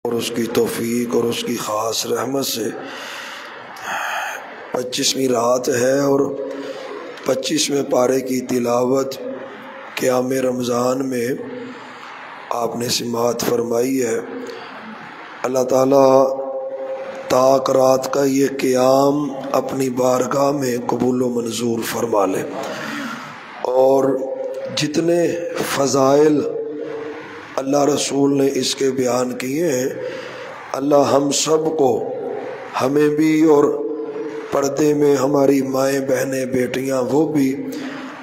اور اس کی توفیق اور اس کی خاص رحمت سے 25ویں رات ہے اور 25ویں پارے کی تلاوت قیام رمضان میں آپ نے سماعت فرمائی ہے۔ اللہ تعالیٰ تاک رات کا یہ قیام اپنی بارگاہ میں قبول و منظور فرما لے، اور جتنے فضائل اللہ رسول نے اس کے بیان کیے ہیں، اللہ ہم سب کو، ہمیں بھی اور پردے میں ہماری مائیں بہنیں بیٹیاں وہ بھی،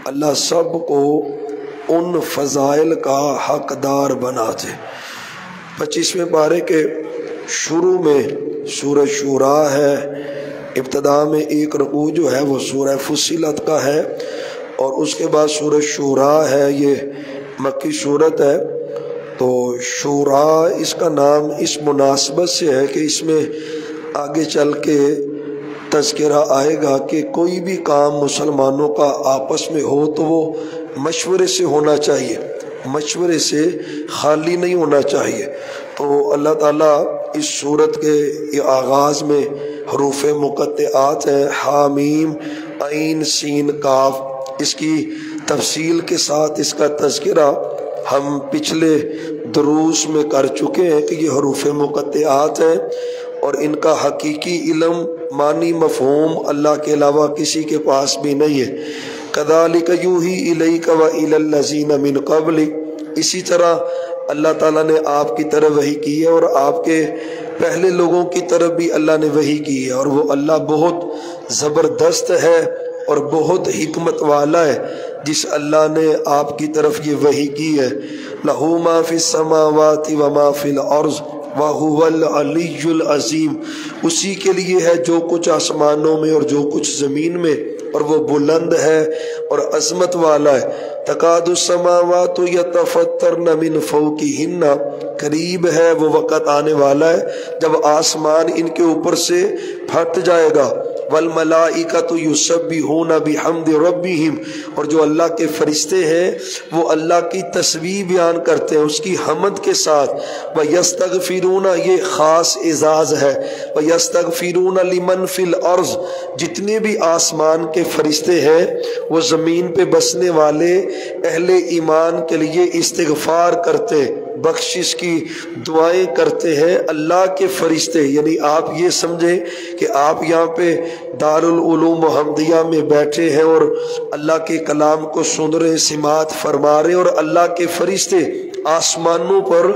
اللہ سب کو ان فضائل کا حقدار بنا دے۔ 25ویں پارے کے شروع میں سورہ شورا ہے، ابتدا میں ایک رکوع جو ہے وہ سورہ فصلت کا ہے، اور اس کے بعد سورہ شورا ہے، یہ مکی صورت ہے۔ تو شورا اس کا نام اس مناسبت سے ہے کہ اس میں آگے چل کے تذکرہ آئے گا کہ کوئی بھی کام مسلمانوں کا آپس میں ہو تو وہ مشورے سے ہونا چاہیے، مشورے سے خالی نہیں ہونا چاہیے۔ تو اللہ تعالیٰ اس صورت کے آغاز میں حروف مقطعات ہیں، حامیم عین سین کاف، اس کی تفصیل کے ساتھ اس کا تذکرہ ہم پچھلے دروس میں کر چکے ہیں کہ یہ حروف مقطعات ہیں، اور ان کا حقیقی علم، معنی، مفہوم اللہ کے علاوہ کسی کے پاس بھی نہیں ہے۔ کذالک یوحی الیک والی الذین من قبلک، اسی طرح اللہ تعالیٰ نے آپ کی طرف وحی کی ہے، اور آپ کے پہلے لوگوں کی طرف بھی اللہ نے وحی کی ہے، اور وہ اللہ بہت زبردست ہے اور بہت حکمت والا ہے جس اللہ نے آپ کی طرف یہ وحی کی ہے۔ لہ ما فی السماوات و ما فی الارض وہو العلی العظیم، اسی کے لیے ہے جو کچھ آسمانوں میں اور جو کچھ زمین میں، اور وہ بلند ہے اور عظمت والا ہے۔ تکاد السماوات یتفطرن من فوقہن، قریب ہے وہ وقت آنے والا ہے جب آسمان ان کے اوپر سے پھٹ جائے گا۔ والملائکۃ یسبحون بحمد ربہم، اور جو اللہ کے فرشتے ہیں وہ اللہ کی تسبیح بیان کرتے ہیں اس کی حمد کے ساتھ۔ ویستغفرون، یہ خاص اعزاز ہے، ویستغفرون لمن فی الارض، جتنے بھی آسمان کے فرشتے ہیں وہ زمین پہ بسنے والے اہل ایمان کے لیے استغفار کرتے، بخشش کی دعائیں کرتے ہیں اللہ کے فرشتے۔ یعنی آپ یہ سمجھیں کہ آپ یہاں پہ دارالعلوم محمدیہ میں بیٹھے ہیں اور اللہ کے کلام کو سن رہے، سماعت فرما رہے، اور اللہ کے فرشتے آسمانوں پر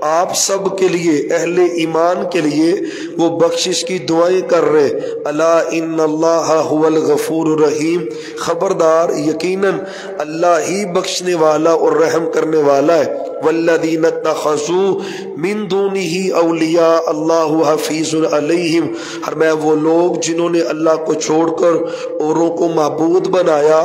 آپ سب کے لیے، اہل ایمان کے لیے وہ بخشش کی دعائیں کر رہے۔ الا ان اللہ هو الغفور الرحیم، خبردار یقیناً اللہ ہی بخشنے والا اور رحم کرنے والا ہے۔ والذین اتخذوا من دونہ اولیاء اللہ حفیظ علیہم، فرمایا وہ لوگ جنہوں نے اللہ کو چھوڑ کر اوروں کو معبود بنایا،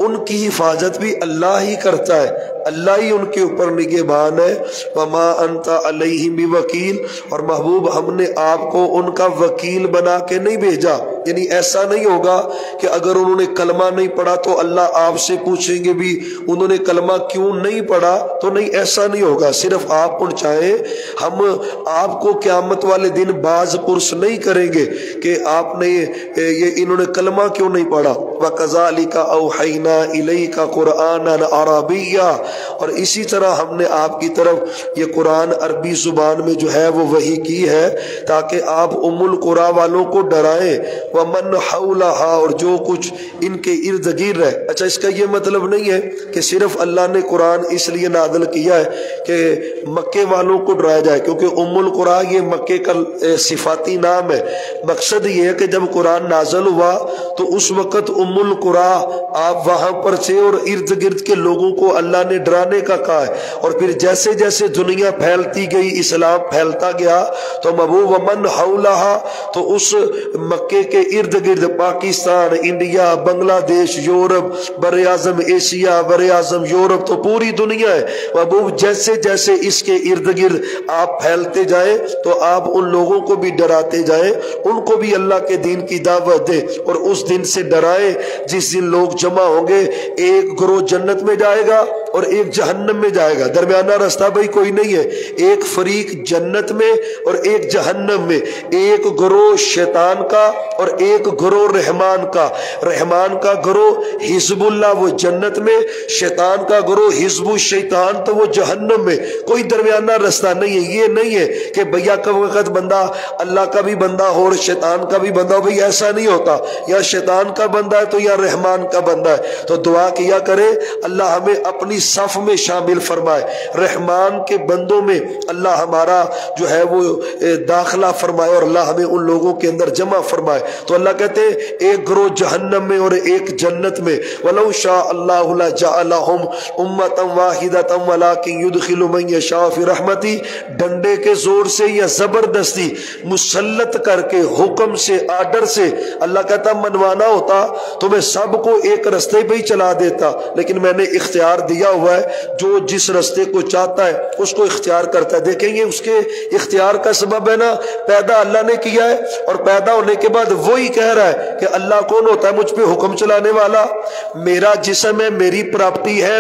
ان کی حفاظت بھی اللہ ہی کرتا ہے، اللہ ہی ان کے اوپر نگہبان ہے۔ وما انت علیہم بوکیل، اور محبوب ہم نے آپ کو ان کا وکیل بنا کے نہیں بھیجا، یعنی ایسا نہیں ہوگا کہ اگر انہوں نے کلمہ نہیں پڑھا تو اللہ آپ سے پوچھیں گے بھی انہوں نے کلمہ کیوں نہیں پڑھا، تو نہیں، ایسا نہیں ہوگا۔ صرف آپ پہنچائیں، ہم آپ کو قیامت والے دن باز پرس نہیں کریں گے کہ آپ نے یہ انہوں نے کلمہ کیوں نہیں پڑھا۔ وَكَذَلِكَ أَوْحَيْنَا إِلَيْكَ قُرْآنًا عَرَبِيًّا، اور اسی طرح ہم نے آپ کی طرف یہ قرآن عربی زبان میں جو ہے وہ وحی کی ہے تاکہ آپ ام القریٰ والوں کو ڈرائیں، وَمَنْ حَوْلَهَا، اور جو کچھ ان کے ارد گرد ہے۔ اچھا، اس کا یہ مطلب نہیں ہے کہ صرف اللہ نے قرآن اس لیے نازل کیا ہے کہ مکے والوں کو ڈرایا جائے، کیونکہ ام القریٰ یہ مکے کا صفاتی نام ہے۔ مقصد یہ ہے کہ جب قرآن نازل ہوا تو اس وقت ام القریٰ آپ وہاں پر تھے اور ارد گرد کے لوگوں کو اللہ نے ڈرانے کا کہا ہے، اور پھر جیسے جیسے دنیا پھیلتی گئی، اسلام پھیلتا گیا، تو محبوب ومن حولہا، تو اس مکے کے ارد گرد پاکستان، انڈیا، بنگلہ دیش، یورپ، بر اعظم ایشیا، بر اعظم یورپ، تو پوری دنیا ہے محبوب۔ جیسے جیسے اس کے ارد گرد آپ پھیلتے جائیں تو آپ ان لوگوں کو بھی ڈراتے جائیں، ان کو بھی اللہ کے دین کی دعوت دیں، اور اس دن سے ڈرائیں جس دن لوگ جمع ہوں گے، ایک گروہ جنت میں جائے گا اور ایک جہنم میں جائے گا، درمیانہ راستہ بھائی کوئی نہیں ہے، ایک فریق جنت میں اور ایک جہنم میں، ایک گروہ شیطان کا اور ایک گروہ رحمان کا، رحمان کا گروہ حزب اللہ وہ جنت میں، شیطان کا گروہ حزب الشیطان تو وہ جہنم میں، کوئی درمیانہ راستہ نہیں ہے۔ یہ نہیں ہے کہ بھیا کا وقت بندہ اللہ کا بھی بندہ ہو اور شیطان کا بھی بندہ ہو، بھئی ایسا نہیں ہوتا، یا شیطان کا بندہ ہے تو یا رحمان کا بندہ ہے۔ تو دعا کیا کرے اللہ ہمیں اپنی صف میں شامل فرمائے، رحمان کے بندوں میں اللہ ہمارا جو ہے وہ داخلہ فرمائے اور اللہ ہمیں ان لوگوں کے اندر جمع فرمائے۔ تو اللہ کہتے ہیں ایک گروہ جہنم میں اور ایک جنت میں، وَلَوْ شَاءَ اللَّهُ لَجَعَلَهُمْ أُمَّةً وَاحِدَةً وَلَٰكِن يُدْخِلُ مَن يَشَاءُ فِي رَحْمَتِهِ، ڈنڈے کے زور سے یا زبردستی مسلط کر کے حکم سے آرڈر سے، اللہ کہتا منوانا ہوتا تو میں سب کو ایک رستے پہ ہی چلا دیتا، لیکن میں نے اختیار دیا ہوا ہے، جو جس رستے کو چاہتا ہے اس کو اختیار کرتا ہے۔ دیکھیں گے اس کے اختیار کا سبب ہے نا، پیدا اللہ نے کیا ہے اور پیدا ہونے کے بعد وہی کہہ رہا ہے کہ اللہ کون ہوتا ہے مجھ پہ حکم چلانے والا، میرا جسم ہے، میری پراپرٹی ہے،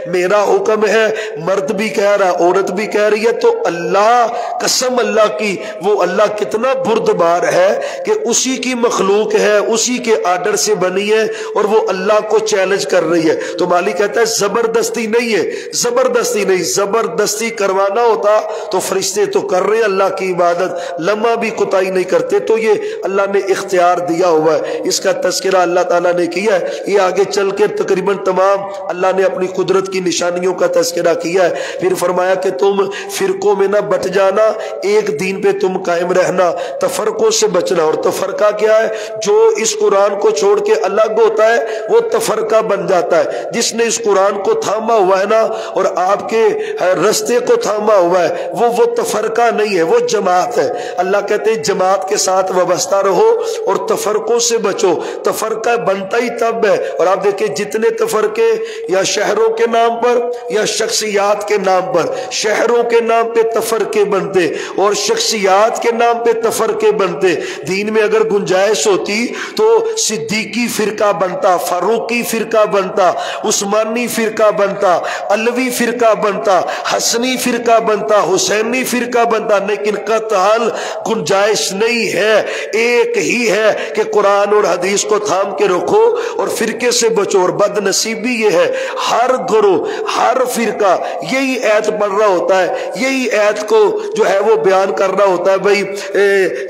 میرا حکم ہے، مرد بھی کہہ رہا ہے، عورت بھی کہہ رہی ہے، تو اللہ قسم اللہ کی وہ اللہ کتنا بردبار ہے کہ اسی کی مخلوق ہے، اسی کے آرڈر سے بنی ہے اور وہ اللہ کو چیلنج کر رہی ہے۔ تو مالک کہتا ہے زبردستی نہیں ہے، زبردستی نہیں، زبردستی کروانا ہوتا تو فرشتے تو کر رہے ہیں اللہ کی عبادت، لمحہ بھی کوتاہی نہیں کرتے، تو یہ اللہ نے اختیار دیا ہوا ہے، اس کا تذکرہ اللہ تعالیٰ نے کیا ہے۔ یہ آگے چل کے تقریباً تمام اللہ نے اپنی قدرت کی نشانیوں کا تذکرہ کیا ہے۔ پھر فرمایا کہ تم فرقوں میں نہ بٹ جانا، ایک دین پہ تم قائم رہنا، تفرقوں سے بچنا۔ اور تفرقہ کیا ہے؟ جو اس قرآن کو چھوڑ کے الگ ہوتا ہے وہ تفرقہ بن جاتا ہے، جس نے اس قرآن کو تھاما ہوا ہے نا اور آپ کے رستے کو تھاما ہوا ہے وہ تفرقہ نہیں ہے، وہ جماعت ہے۔ اللہ کہتے ہیں جماعت کے ساتھ وابستہ رہو اور تفرقوں سے بچو، تفرقہ بنتا ہی تب ہے۔ اور آپ دیکھیں جتنے تفرقے یا شہروں کے نام پر یا شخصیات کے نام پر، شہروں کے نام پہ تفرقے بنتے اور شخصیات کے نام پہ تفرقے بنتے، دین میں اگر گنجائش ہوتی تو صدیقی فرقہ بنتا، فاروقی فرقہ بنتا، عثمانی فرقہ بنتا، علوی فرقہ بنتا، حسنی فرقہ بنتا، حسینی فرقہ بنتا، لیکن قطعاً گنجائش نہیں ہے، ایک ہی ہے کہ قرآن اور حدیث کو تھام کے رکھو اور فرقے سے بچو۔ اور بد نصیبی یہ ہے ہر گروہ ہر فرقہ یہی ایت پڑھ رہا ہوتا ہے، یہی ایت کو جو ہے وہ بیان کر رہا ہوتا ہے، بھائی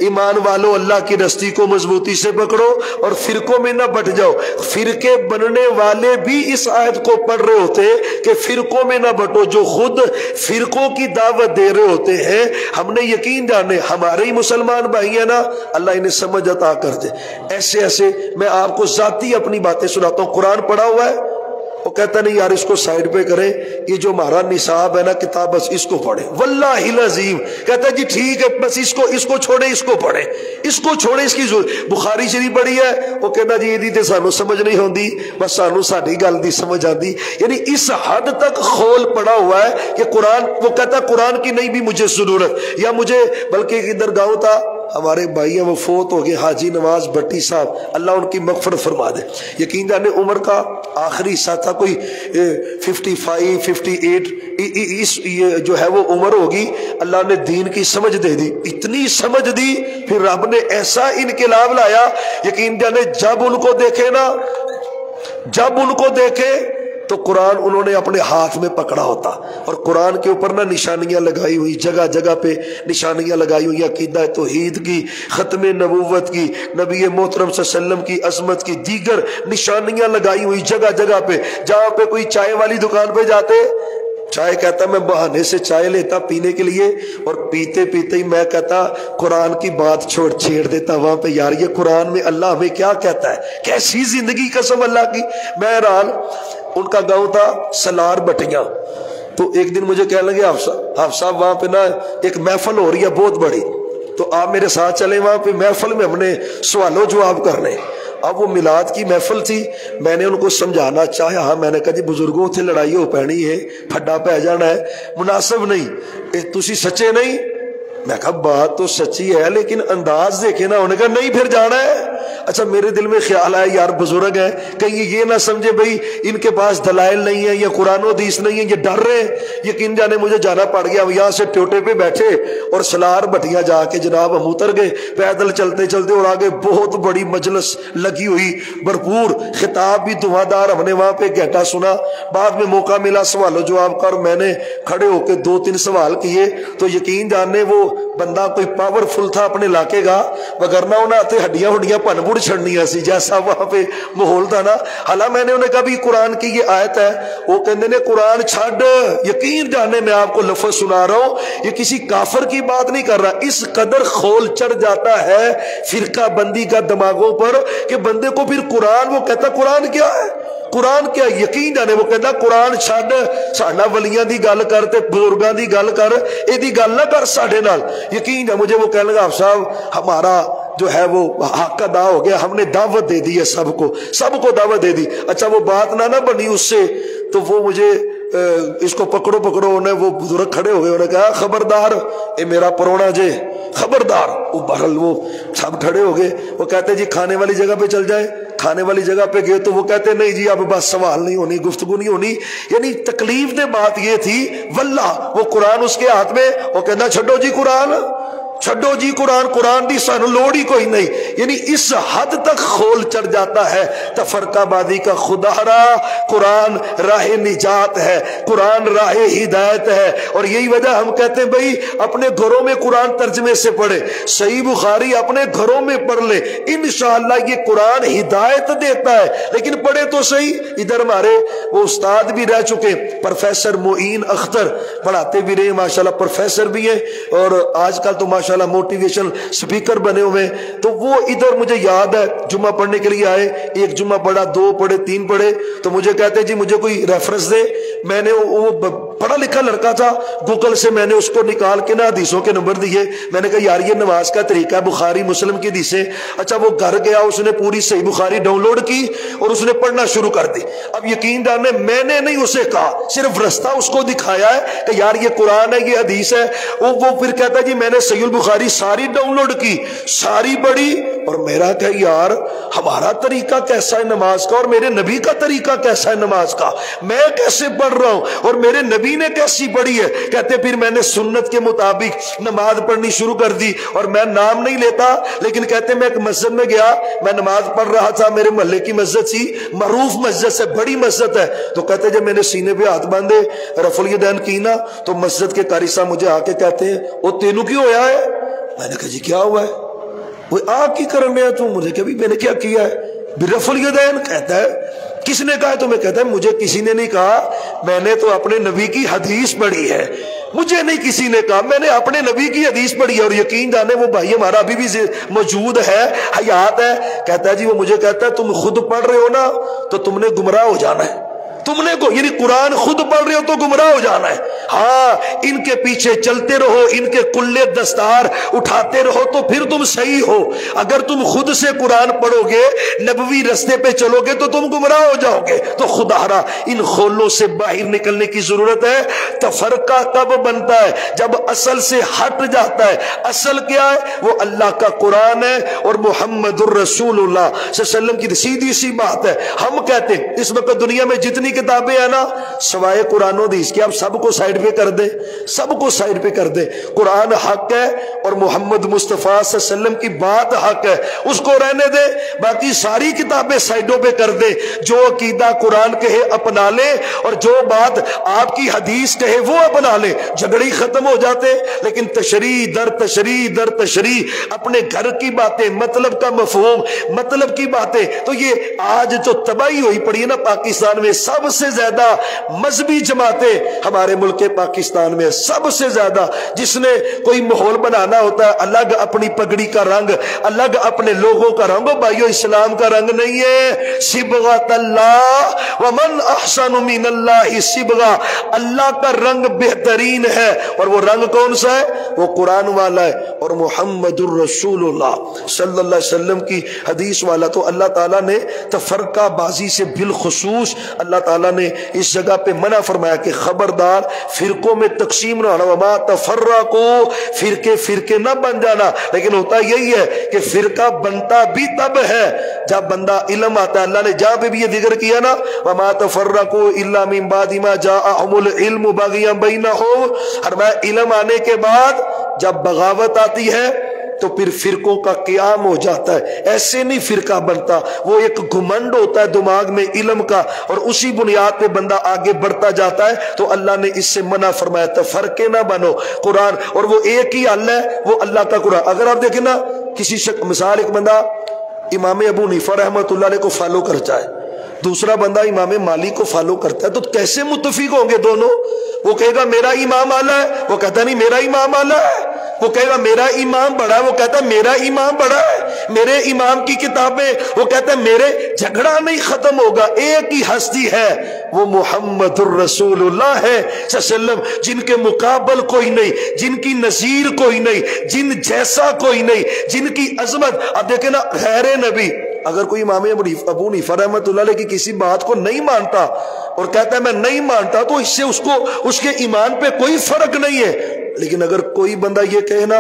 ایمان والو اللہ کی رستی کو مضبوطی سے پکڑو اور فرقوں میں نہ بٹ جاؤ۔ فرقے بننے والے بھی اس آیت کو پڑھ رہے ہوتے کہ فرقوں میں نہ بٹو، جو خود فرقوں کی دعوت دے رہے ہوتے ہیں۔ ہم نے یقین جانے ہمارے ہی مسلمان بھائی ہیں نا، اللہ انہیں سمجھ عطا کر دے۔ ایسے ایسے میں آپ کو ذاتی اپنی باتیں سناتا ہوں، قرآن پڑھا ہوا ہے، وہ کہتا نہیں یار اس کو سائڈ پہ کریں، یہ جو ہمارا نصاب ہے نا کتاب بس اس کو پڑھیں، واللہ العظیم کہتا ہے جی ٹھیک ہے بس اس کو چھوڑیں، اس کو پڑھیں، اس کو چھوڑیں، اس کی ضرورت بخاری شریف پڑھی ہے، وہ کہتا جی یہ تے سانو سمجھ نہیں ہوندی، بس سانو ساڈی گل دی سمجھ آندی۔ یعنی اس حد تک خول پڑا ہوا ہے کہ قرآن، وہ کہتا ہے قرآن کی نہیں بھی مجھے ضرورت، یا مجھے بلکہ ادھر گاؤں تھا ہمارے بھائی ہیں وہ فوت ہو گئے، حاجی نواز بھٹی صاحب، اللہ ان کی مغفرت فرما دے۔ یقین جانے عمر کا آخری حصہ تھا، کوئی 55 58 اس یہ جو ہے وہ عمر ہوگی، اللہ نے دین کی سمجھ دے دی، اتنی سمجھ دی، پھر رب نے ایسا انقلاب لایا، یقین جانے جب ان کو دیکھے نا، جب ان کو دیکھے تو قرآن انہوں نے اپنے ہاتھ میں پکڑا ہوتا، اور قرآن کے اوپر نا نشانیاں لگائی ہوئی، جگہ جگہ پہ نشانیاں لگائی ہوئی، عقیدہ توحید کی، ختم نبوت کی، نبی محترم صلی اللہ علیہ وسلم کی عظمت کی، دیگر نشانیاں لگائی ہوئی جگہ جگہ پہ۔ جہاں پہ کوئی چائے والی دکان پہ جاتے، چائے کہتا میں بہانے سے چائے لیتا پینے کے لیے، اور پیتے پیتے ہی میں کہتا قرآن کی بات چھیڑ دیتا وہاں پہ، یار یہ قرآن میں اللہ ہمیں کیا کہتا ہے، کیسی زندگی قسم اللہ کی۔ میں حیران، ان کا گاؤں تھا سلار بٹیاں، تو ایک دن مجھے کہنے لگے حافظ صاحب وہاں پہ نا ایک محفل ہو رہی ہے بہت بڑی، تو آپ میرے ساتھ چلیں، وہاں پہ محفل میں ہم نے سوال و جواب کرنے۔ اب وہ میلاد کی محفل تھی، میں نے ان کو سمجھانا چاہا، میں نے کہا جی بزرگوں تھے لڑائی ہو پینی ہے، پھڈا پہ جانا ہے، مناسب نہیں، تسی سچے نہیں۔ میں کہا بات تو سچی ہے لیکن انداز دیکھے نا، انہوں نے کہا نہیں پھر جانا ہے۔ اچھا میرے دل میں خیال آیا یار بزرگ ہیں کہیں یہ نہ سمجھے بھئی ان کے پاس دلائل نہیں ہیں یا قرآن و حدیث نہیں ہے، یہ ڈر رہے ہیں، یقین جانے مجھے جانا پڑ گیا، یہاں سے ٹوٹے پہ بیٹھے اور سلار بٹیاں جا کے جناب ہم اتر گئے پیدل چلتے چلتے، اور آگے بہت بڑی مجلس لگی ہوئی بھرپور خطاب بھی دھواں، ہم نے وہاں پہ گھنٹہ سنا، بعد میں موقع ملا سوال و جواب کا اور میں نے کھڑے ہو کے 2-3 سوال کیے، تو یقین جاننے وہ بندہ کوئی پاورفل تھا اپنے علاقے کا، وگرنہ انہیں آتے ہڈیاں پن پڑ چھڑنیاں سی جیسا وہاں پہ ماحول تھا نا۔ حالانکہ میں نے انہیں کہا بھی قرآن کی یہ آیت ہے، وہ کہتے نے قرآن چھڑ، یقین جاننے میں آپ کو لفظ سنا رہا ہوں، یہ کسی کافر کی بات نہیں کر رہا، اس قدر خول چڑھ جاتا ہے فرقہ بندی کا دماغوں پر کہ بندے کو پھر قرآن، وہ کہتا قرآن کیا ہے، قرآن کیا، یقین جانے وہ کہتا قرآن چھڈ، ساڈا ولیاں دی گل کر تے بزرگاں دی گل کر، اے دی گل نہ کر ساڈے نال۔ یقین جانے مجھے وہ کہنے لگا آپ صاحب ہمارا جو ہے وہ حق ادا ہو گیا، ہم نے دعوت دے دی ہے سب کو دعوت دے دی۔ اچھا وہ بات نہ بنی اس سے، تو وہ مجھے اس کو پکڑو، انہیں وہ بزرگ کھڑے ہو گئے، انہوں نے کہا خبردار اے میرا پرونا جے، خبردار۔ وہ بہرحال وہ سب کھڑے ہو گئے، وہ کہتے جی کھانے والی جگہ پہ چل جائے، کھانے والی جگہ پہ گئے تو وہ کہتے نہیں جی اب بس سوال نہیں ہونی، گفتگو نہیں ہونی۔ یعنی تکلیف دہ بات یہ تھی واللہ وہ قرآن اس کے ہاتھ میں، وہ کہنا چھڈو جی قرآن، چھڈو جی قرآن دی سانو لوڑ ہی کوئی نہیں۔ یعنی اس حد تک خول چڑھ جاتا ہے تفرقہ بازی کا۔ خدا را قرآن راہ نجات ہے، قرآن راہ ہدایت ہے، اور یہی وجہ ہم کہتے ہیں بھئی اپنے گھروں میں قرآن ترجمے سے پڑھے، صحیح بخاری اپنے گھروں میں پڑھ لے، انشاءاللہ یہ قرآن ہدایت دیتا ہے۔ لیکن پڑھے تو صحیح۔ ادھر ہمارے وہ استاد بھی رہ چکے پروفیسر معین اختر، پڑھاتے بھی رہے ماشاءاللہ، پروفیسر بھی ہیں، اور آج کل تو ماشاءاللہ موٹیویشن سپیکر بنے ہوئے۔ تو وہ ادھر مجھے یاد ہے جمعہ پڑھنے کے لیے آئے، ایک جمعہ پڑھا، 2 پڑھے، 3 پڑھے، تو مجھے کہتے جی مجھے کوئی ریفرنس دے۔ میں نے وہ پڑھا لکھا لڑکا تھا، گوگل سے میں نے اس کو نکال کے نا حدیثوں کے نمبر دیے، میں نے کہا یار یہ نماز کا طریقہ ہے، بخاری مسلم کی حدیثیں۔ اچھا وہ گھر گیا، اس نے پوری صحیح بخاری ڈاؤن لوڈ کی اور اس نے پڑھنا شروع کر دی۔ اب یقین جاننے میں نے نہیں اسے کہا، صرف رستہ اس کو دکھایا ہے کہ یار یہ قرآن ہے، یہ حدیث ہے۔ وہ پھر کہتا ہے جی میں نے صحیح البخاری ساری ڈاؤن لوڈ کی، ساری پڑھی، اور میرا کہ یار ہمارا طریقہ کیسا ہے نماز کا اور میرے نبی کا طریقہ کیسا ہے نماز کا، میں کیسے پڑھ رہا ہوں اور میرے نبی نے کیسی پڑھی ہے۔ کہتے پھر میں نے سنت کے مطابق نماز پڑھنی شروع کر دی، اور میں نام نہیں لیتا لیکن کہتے میں ایک مسجد میں گیا، میں نماز پڑھ رہا تھا، میرے محلے کی مسجد تھی، معروف مسجد سے، بڑی مسجد ہے۔ تو کہتے جب میں نے سینے پہ ہاتھ باندھے رفع الیدین کی نا، تو مسجد کے قاری صاحب مجھے آ کے کہتے ہیں وہ تینوں کیوں ہویا ہے؟ میں نے کہا جی کیا ہوا ہے؟ وہ آپ کی کرنے ہے تو مجھے کہ میں نے کیا کیا ہے؟ برفع الیدین کہتا ہے کس نے کہا؟ تو میں کہتا ہے مجھے کسی نے نہیں کہا، میں نے تو اپنے نبی کی حدیث پڑھی ہے، مجھے نہیں کسی نے کہا، میں نے اپنے نبی کی حدیث پڑھی ہے۔ اور یقین جانے وہ بھائی ہمارا ابھی بھی موجود ہے، حیات ہے، کہتا ہے جی وہ مجھے کہتا ہے تم خود پڑھ رہے ہو نا تو تم نے گمراہ ہو جانا ہے، تم نے کو یعنی قرآن خود پڑھ رہے ہو تو گمراہ ہو جانا ہے۔ ہاں ان کے پیچھے چلتے رہو، ان کے کلے دستار اٹھاتے رہو تو پھر تم صحیح ہو۔ اگر تم خود سے قرآن پڑھو گے، نبوی رستے پہ چلو گے تو تم گمراہ ہو جاؤ گے۔ تو خدا را ان خولوں سے باہر نکلنے کی ضرورت ہے۔ تفرقہ کب بنتا ہے؟ جب اصل سے ہٹ جاتا ہے۔ اصل کیا ہے؟ وہ اللہ کا قرآن ہے اور محمد الرسول اللہ صلی اللہ علیہ وسلم کی سیدھی سی بات ہے۔ ہم کہتے ہیں اس وقت دنیا میں جتنی کتابیں ہیں نا سوائے قرآن و حدیث کے، آپ سب کو سائیڈ پہ کر دیں، سب کو سائیڈ پہ کر دیں۔ قرآن حق ہے اور محمد مصطفیٰ صلی اللہ علیہ وسلم کی بات حق ہے، اس کو رہنے دیں، باقی ساری کتابیں سائیڈوں پہ کر دیں۔ جو عقیدہ قرآن کہے اپنا لیں اور جو بات آپ کی حدیث کہے وہ اپنا لیں، جھگڑے ختم ہو جاتے۔ لیکن تشریح در تشریح در تشریح، اپنے گھر کی باتیں، مطلب کا مفہوم، مطلب کی باتیں، تو یہ آج جو تباہی ہوئی پڑی ہے نا پاکستان میں، سب سے زیادہ مذہبی جماعتیں ہمارے ملک پاکستان میں، سب سے زیادہ جس نے کوئی ماحول بنانا ہوتا ہے الگ اپنی پگڑی کا رنگ، الگ اپنے لوگوں کا رنگ۔ بھائیو اسلام کا رنگ نہیں ہے صبغۃ اللہ، ومن احسن من اللہ صبغہ، اللہ کا رنگ بہترین ہے، اور وہ رنگ کون سا ہے؟ وہ قرآن والا ہے اور محمد الرسول اللہ صلی اللہ علیہ وسلم کی حدیث والا۔ تو اللہ تعالیٰ نے تفرقہ بازی سے بالخصوص اللہ تعالیٰ نے اس جگہ پہ منع فرمایا کہ خبردار فرقوں میں تقسیم نہ ہونا، وما تفرقوا، فرقے فرقے نہ بن جانا، لیکن ہوتا یہی ہے کہ فرقہ بنتا بھی تب ہے جب بندہ علم آتا ہے۔ اللہ نے جہاں پہ بھی یہ ذکر کیا نا وَمَا تَفَرَّقُوا إِلَّا مِن بَعْدِ مَا جَاءَهُمُ الْعِلْمُ بَغْيًا بَيْنَهُمْ، فرمایا علم آنے کے بعد جب بغاوت آتی ہے تو پھر فرقوں کا قیام ہو جاتا ہے۔ ایسے نہیں فرقہ بنتا، وہ ایک گھمنڈ ہوتا ہے دماغ میں علم کا، اور اسی بنیاد پہ بندہ آگے بڑھتا جاتا ہے۔ تو اللہ نے اس سے منع فرمایا تفرقے نہ بنو قرآن، اور وہ ایک ہی اللہ ہے، وہ اللہ کا قرآن۔ اگر آپ دیکھیں نا کسی مثال ایک بندہ امام ابو حنیفہ رحمۃ اللہ علیہ کو فالو کرتا ہے، دوسرا بندہ امام مالک کو فالو کرتا ہے، تو کیسے متفق ہوں گے دونوں؟ وہ کہے گا میرا امام اعلیٰ ہے، وہ کہتا نہیں میرا امام اعلیٰ ہے۔ وہ کہے گا میرا امام بڑا ہے، وہ کہتا ہے میرا امام بڑا ہے۔ میرے امام کی کتابیں، وہ کہتا ہے میرے، جھگڑا نہیں ختم ہوگا۔ ایک ہی ہستی ہے، وہ محمد الرسول اللہ ہے صلی اللہ علیہ وسلم، جن کے مقابل کوئی نہیں، جن کی نظیر کوئی نہیں، جن جیسا کوئی نہیں، جن کی عظمت۔ اب دیکھیں نا غیر نبی، اگر کوئی امام ابو حنیفہ رحمۃ اللہ علیہ کی کسی بات کو نہیں مانتا اور کہتا ہے میں نہیں مانتا، تو اس سے اس کے ایمان پہ کوئی فرق نہیں ہے۔ لیکن اگر کوئی بندہ یہ کہے نا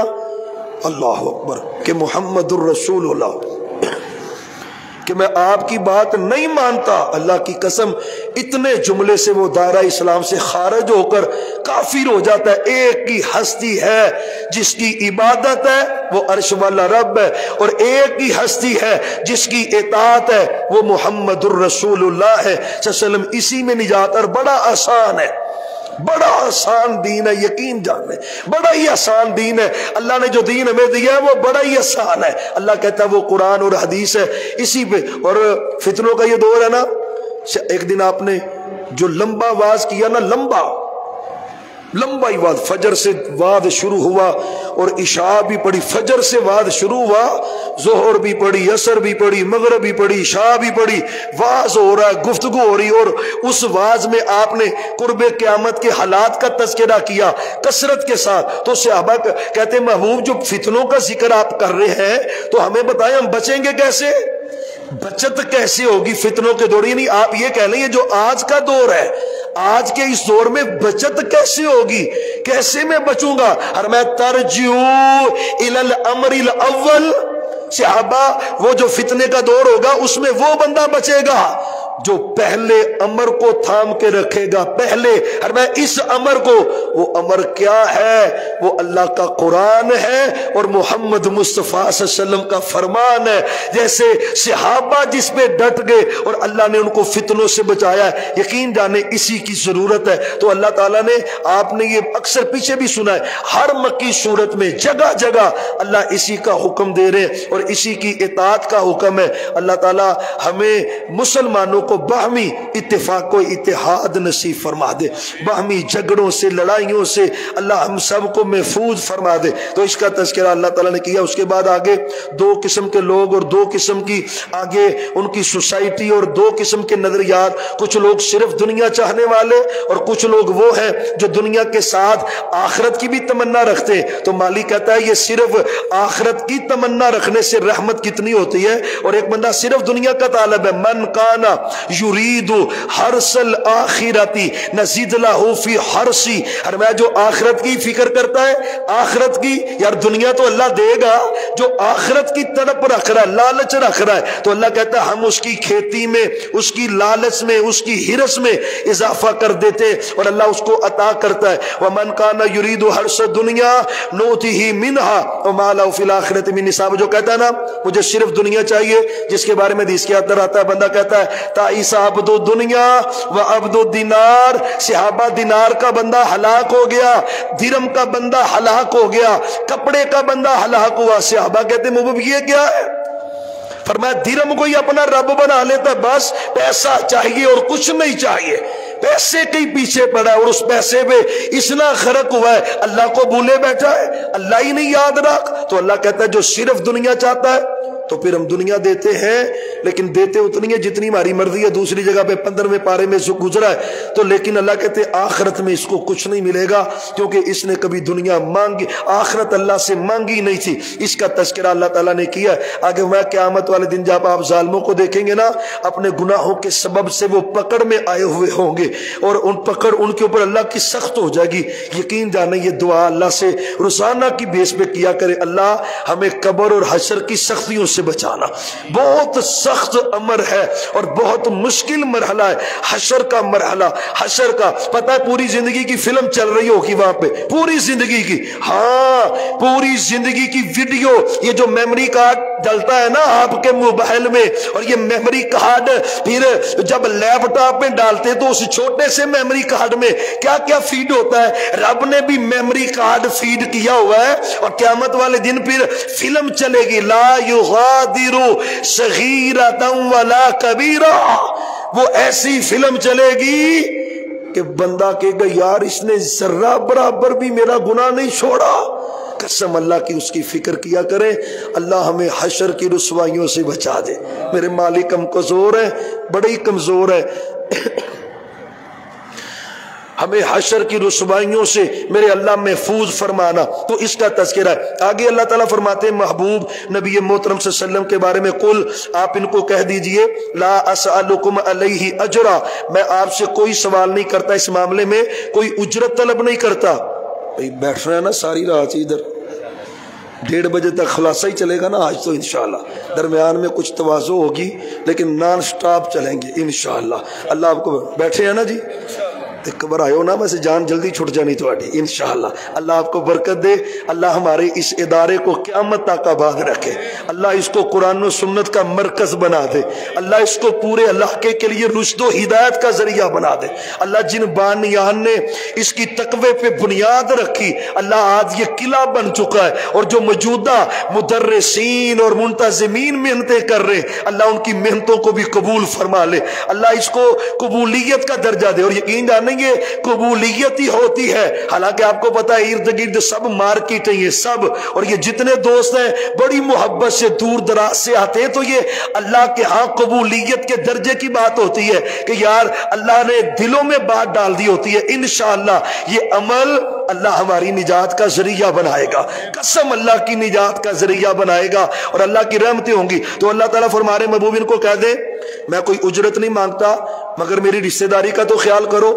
اللہ اکبر کہ محمد الرسول اللہ، کہ میں آپ کی بات نہیں مانتا، اللہ کی قسم اتنے جملے سے وہ دائرہ اسلام سے خارج ہو کر کافر ہو جاتا ہے۔ ایک ہی ہستی ہے جس کی عبادت ہے وہ عرش والا رب ہے، اور ایک ہی ہستی ہے جس کی اطاعت ہے وہ محمد الرسول اللہ ہے صلی اللہ علیہ وسلم۔ اسی میں نجات، اور بڑا آسان ہے، بڑا آسان دین ہے، یقین جانیں بڑا ہی آسان دین ہے۔ اللہ نے جو دین ہمیں دیا ہے وہ بڑا ہی آسان ہے۔ اللہ کہتا ہے وہ قرآن اور حدیث ہے، اسی پہ۔ اور فتنوں کا یہ دور ہے نا، ایک دن آپ نے جو لمبا واز کیا نا، لمبا ہی واز، فجر سے واز شروع ہوا اور عشاء بھی پڑھی، فجر سے واز شروع ہوا، ظہر بھی پڑھی، عصر بھی پڑھی، مغرب بھی پڑھی، عشاء بھی پڑھی، واز ہو رہا ہے، گفتگو ہو رہی، اور اس واز میں آپ نے قرب قیامت کے حالات کا تذکرہ کیا کثرت کے ساتھ۔ تو صحابہ کہتے ہیں محبوب جو فتنوں کا ذکر آپ کر رہے ہیں تو ہمیں بتائیں ہم بچیں گے کیسے، بچت کیسے ہوگی فتنوں کے دور؟ یعنی آپ یہ کہہ لیں یہ جو آج کا دور ہے، آج کے اس دور میں بچت کیسے ہوگی، کیسے میں بچوں گا؟ اور میں ترجعوا الی الامر الاول، صحابہ وہ جو فتنے کا دور ہوگا اس میں وہ بندہ بچے گا جو پہلے امر کو تھام کے رکھے گا پہلے۔ اور میں اس امر کو، وہ امر کیا ہے؟ وہ اللہ کا قرآن ہے اور محمد مصطفیٰ صلی اللہ علیہ وسلم کا فرمان ہے۔ جیسے صحابہ جس پہ ڈٹ گئے اور اللہ نے ان کو فتنوں سے بچایا ہے، یقین جانے اسی کی ضرورت ہے۔ تو اللہ تعالیٰ نے، آپ نے یہ اکثر پیچھے بھی سنا ہے، ہر مکی صورت میں جگہ جگہ اللہ اسی کا حکم دے رہے اور اسی کی اطاعت کا حکم ہے۔ اللہ تعالیٰ ہمیں مسلمانوں کو باہمی اتفاق و اتحاد نصیب فرما دے، باہمی جھگڑوں سے، لڑائیوں سے اللہ ہم سب کو محفوظ فرما دے۔ تو اس کا تذکرہ اللہ تعالیٰ نے کیا۔ اس کے بعد آگے دو قسم کے لوگ اور دو قسم کی آگے ان کی سوسائٹی اور دو قسم کے نظریات، کچھ لوگ صرف دنیا چاہنے والے اور کچھ لوگ وہ ہیں جو دنیا کے ساتھ آخرت کی بھی تمنا رکھتے ہیں۔ تو مالی کہتا ہے یہ صرف آخرت کی تمنا رکھنے سے رحمت کتنی ہوتی ہے، اور ایک بندہ صرف دنیا کا طالب ہے، من کانا یرید حرث الآخرتی نزید لہ فی حرثی، اور میں جو آخرت کی فکر کرتا ہے، آخرت کی، یار دنیا تو اللہ دے گا، جو آخرت کی طرف رکھ رہا ہے، لالچ رکھ رہا ہے، تو اللہ کہتا ہے ہم اس کی کھیتی میں، اس کی لالچ میں، اس کی ہرس میں اضافہ کر دیتے اور اللہ اس کو عطا کرتا ہے۔ ومن کان یرید حرث الدنیا نؤتہ منہا وما لہ فی الآخرۃ من نصیب، جو کہتا ہے نا مجھے صرف دنیا چاہیے، جس کے بارے میں حدیث کے اندر آتا ہے، بندہ کہتا ہے تعیس عبد الدنیا و عبد الدینار، صحابہ دینار کا بندہ ہلاک ہو گیا، درہم کا بندہ ہلاک ہو گیا، کپڑے کا بندہ ہلاک ہوا۔ صحابہ کہتے ہیں محبوب یہ کیا ہے؟ فرمایا درہم کو ہی اپنا رب بنا لیتا، بس پیسہ چاہیے اور کچھ نہیں چاہیے، پیسے کے پیچھے پڑا ہے اور اس پیسے پہ اتنا خرق ہوا ہے، اللہ کو بھولے بیٹھا ہے، اللہ ہی نہیں یاد رکھ۔ تو اللہ کہتا ہے جو صرف دنیا چاہتا ہے تو پھر ہم دنیا دیتے ہیں لیکن دیتے اتنی ہے جتنی ہماری مرضی ہے. دوسری جگہ پہ 15ویں پارے میں گزرا ہے. تو لیکن اللہ کہتے ہیں آخرت میں اس کو کچھ نہیں ملے گا کیونکہ اس نے کبھی دنیا مانگی، آخرت اللہ سے مانگی نہیں تھی. اس کا تذکرہ اللہ تعالیٰ نے کیا. آگے میں قیامت والے دن جب آپ ظالموں کو دیکھیں گے نا، اپنے گناہوں کے سبب سے وہ پکڑ میں آئے ہوئے ہوں گے اور پکڑ ان کے اوپر اللہ کی سخت ہو جائے گی. یقین جانے یہ دعا اللہ سے روزانہ کی بیس پہ کیا کرے، اللہ ہمیں قبر اور حشر کی سختیوں سے بچانا. بہت سخت امر ہے اور بہت مشکل مرحلہ ہے حشر کا مرحلہ. حشر کا پتہ ہے پوری زندگی کی فلم چل رہی ہوگی وہاں پہ، پوری زندگی کی. ہاں پوری زندگی کی ویڈیو، یہ جو میموری کارڈ ڈلتا ہے نا آپ کے موبائل میں، اور یہ میموری کارڈ پھر جب لیپ ٹاپ میں ڈالتے تو اس چھوٹے سے میموری کارڈ میں کیا کیا فیڈ ہوتا ہے. رب نے بھی میموری کارڈ فیڈ کیا ہوا ہے اور قیامت والے دن پھر فلم چلے گی، لا یغادر صغیرۃ ولا کبیرہ. وہ ایسی فلم چلے گی کہ بندہ کہے گا یار اس نے ذرہ برابر بھی میرا گناہ نہیں چھوڑا. قسم اللہ کی اس کی فکر کیا کریں. اللہ ہمیں حشر کی رسوائیوں سے بچا دے. میرے مالک ہم کمزور ہیں، بڑے ہی کمزور ہیں. ہمیں حشر کی رسوائیوں سے میرے اللہ محفوظ فرمانا. تو اس کا تذکرہ ہے. آگے اللہ تعالیٰ فرماتے ہیں محبوب نبی محترم صلی اللہ علیہ وسلم کے بارے میں، قل آپ ان کو کہہ دیجئے لا اسألکم علیہ اجرا، میں آپ سے کوئی سوال نہیں کرتا اس معاملے میں، کوئی اجرت طلب نہیں کرتا. بیٹھ رہے ہیں نا ساری رات ادھر، 1:30 بجے تک خلاصہ ہی چلے گا نا آج تو انشاءاللہ. درمیان میں کچھ تواضع ہوگی لیکن نان سٹاپ چلیں گے انشاءاللہ. اللہ آپ کو بیٹھے ہیں نا جی، گھبرائے ہو نا، ویسے جان جلدی چھٹ جانی تھوڑی انشاءاللہ. اللہ آپ کو برکت دے. اللہ ہمارے اس ادارے کو قیامت تک آباد رکھے. اللہ اس کو قرآن و سنت کا مرکز بنا دے. اللہ اس کو پورے علاقے کے لیے رشد و ہدایت کا ذریعہ بنا دے. اللہ جن بانیان نے اس کی تقوی پہ بنیاد رکھی، اللہ آج یہ قلعہ بن چکا ہے، اور جو موجودہ مدرسین اور منتظمین محنتیں کر رہے ہیں، اللہ ان کی محنتوں کو بھی قبول فرما لے. اللہ اس کو قبولیت کا درجہ دے. اور یقین جانے یہ قبولیت ہی ہوتی ہے. حالانکہ آپ کو پتا ہے ارد گرد سب مارکیٹ ہیں، یہ سب، اور یہ جتنے دوست ہیں بڑی محبت سے دور دراز سے آتے ہیں. تو یہ اللہ کے ہاں قبولیت کے درجے کی بات ہوتی ہے کہ یار اللہ نے دلوں میں بات ڈال دی ہوتی ہے. انشاءاللہ یہ عمل اللہ ہماری نجات کا ذریعہ بنائے گا. قسم اللہ کی نجات کا ذریعہ بنائے گا اور اللہ کی رحمتیں ہوں گی. تو اللہ تعالیٰ فرما رہے محبوب ان کو کہہ دے میں کوئی اجرت نہیں مانگتا، مگر میری رشتہ داری کا تو خیال کرو،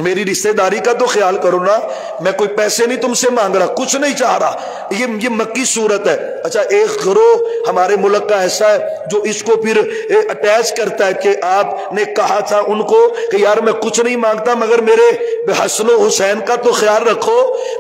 میری رشتہ داری کا تو خیال کرو نا. میں کوئی پیسے نہیں تم سے مانگ رہا، کچھ نہیں چاہ رہا. یہ مکی صورت ہے. اچھا ایک گروہ ہمارے ملک کا ایسا ہے جو اس کو پھر اٹیچ کرتا ہے کہ آپ نے کہا تھا ان کو کہ یار میں کچھ نہیں مانگتا مگر میرے حسن و حسین کا تو خیال رکھو،